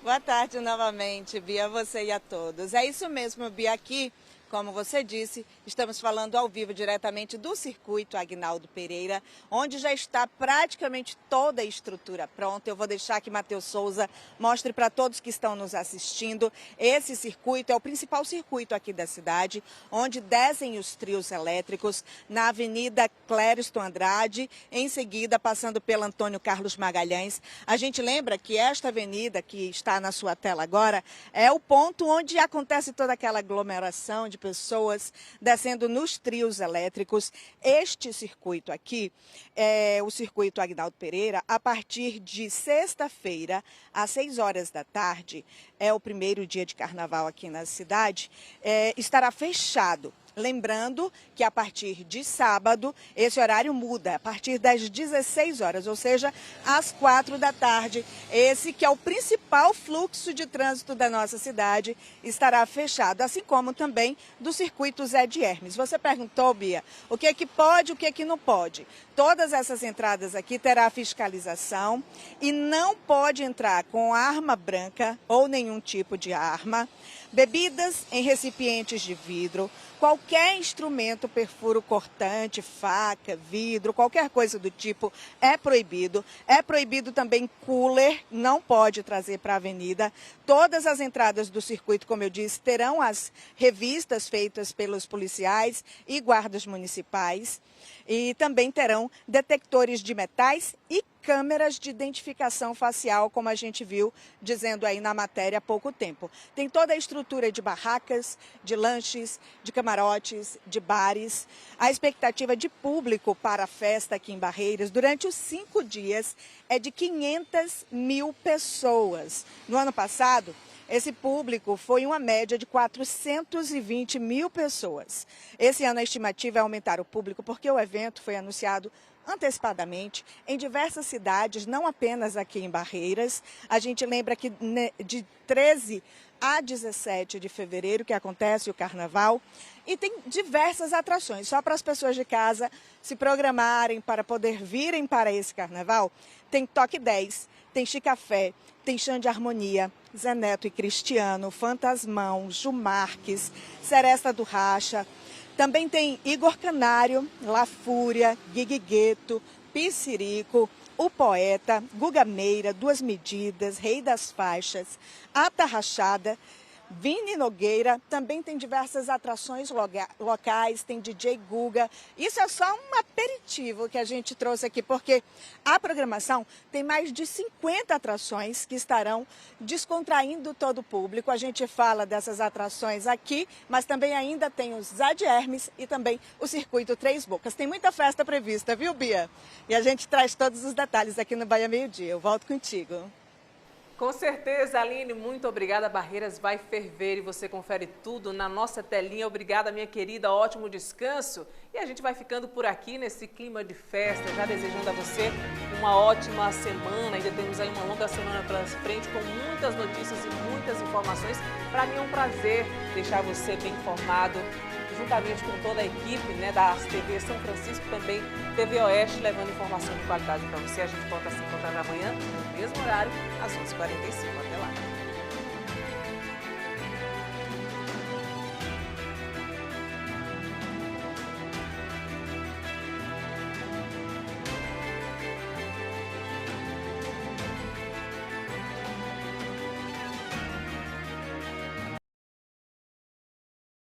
Boa tarde novamente, Bia, a você e a todos. É isso mesmo, Bia, aqui, como você disse, estamos falando ao vivo diretamente do circuito Aguinaldo Pereira, onde já está praticamente toda a estrutura pronta. Eu vou deixar que Matheus Souza mostre para todos que estão nos assistindo. Esse circuito é o principal circuito aqui da cidade, onde descem os trios elétricos na Avenida Clériston Andrade, em seguida passando pela Antônio Carlos Magalhães. A gente lembra que esta avenida que está na sua tela agora é o ponto onde acontece toda aquela aglomeração de de pessoas descendo nos trios elétricos. Este circuito aqui, o circuito Aguinaldo Pereira, a partir de sexta-feira, às 6 horas da tarde, é o primeiro dia de carnaval aqui na cidade, estará fechado. Lembrando que a partir de sábado, esse horário muda, a partir das 16 horas, ou seja, às 4 da tarde. Esse que é o principal fluxo de trânsito da nossa cidade estará fechado, assim como também do circuito Zé de Hermes. Você perguntou, Bia, o que é que pode, o que é que não pode? Todas essas entradas aqui terá fiscalização e não pode entrar com arma branca ou nenhum tipo de arma, bebidas em recipientes de vidro, qualquer instrumento, perfuro cortante, faca, vidro, qualquer coisa do tipo é proibido. É proibido também cooler, não pode trazer para a avenida. Todas as entradas do circuito, como eu disse, terão as revistas feitas pelos policiais e guardas municipais. E também terão detectores de metais e câmeras de identificação facial, como a gente viu dizendo aí na matéria há pouco tempo. Tem toda a estrutura de barracas, de lanches, de camarotes, de bares. A expectativa de público para a festa aqui em Barreiras durante os 5 dias é de 500 mil pessoas. No ano passado, esse público foi uma média de 420 mil pessoas. Esse ano a estimativa é aumentar o público porque o evento foi anunciado antecipadamente em diversas cidades, não apenas aqui em Barreiras. A gente lembra que de 13 a 17 de fevereiro que acontece o carnaval e tem diversas atrações. Só para as pessoas de casa se programarem para poder virem para esse carnaval, tem Toque 10, tem Chicafé, tem Chão de Harmonia, Zé Neto e Cristiano, Fantasmão, Ju Marques, Seresta do Racha. Também tem Igor Canário, La Fúria, Guiguigueto, Piscirico, O Poeta, Guga Meira, Duas Medidas, Rei das Faixas, Ata Rachada, Vini Nogueira. Também tem diversas atrações locais, tem DJ Guga. Isso é só um aperitivo que a gente trouxe aqui, porque a programação tem mais de 50 atrações que estarão descontraindo todo o público. A gente fala dessas atrações aqui, mas também ainda tem o Zé de Hermes e também o Circuito Três Bocas. Tem muita festa prevista, viu, Bia? E a gente traz todos os detalhes aqui no Bahia Meio Dia. Eu volto contigo. Com certeza, Aline, muito obrigada. Barreiras vai ferver e você confere tudo na nossa telinha. Obrigada, minha querida, ótimo descanso. E a gente vai ficando por aqui nesse clima de festa, já desejando a você uma ótima semana. Ainda temos aí uma longa semana pela frente com muitas notícias e muitas informações. Para mim é um prazer deixar você bem informado, juntamente com toda a equipe, né, da TV São Francisco, também TV Oeste, levando informação de qualidade para você. A gente volta a se encontrar amanhã, no mesmo horário, às 11h45. Até lá.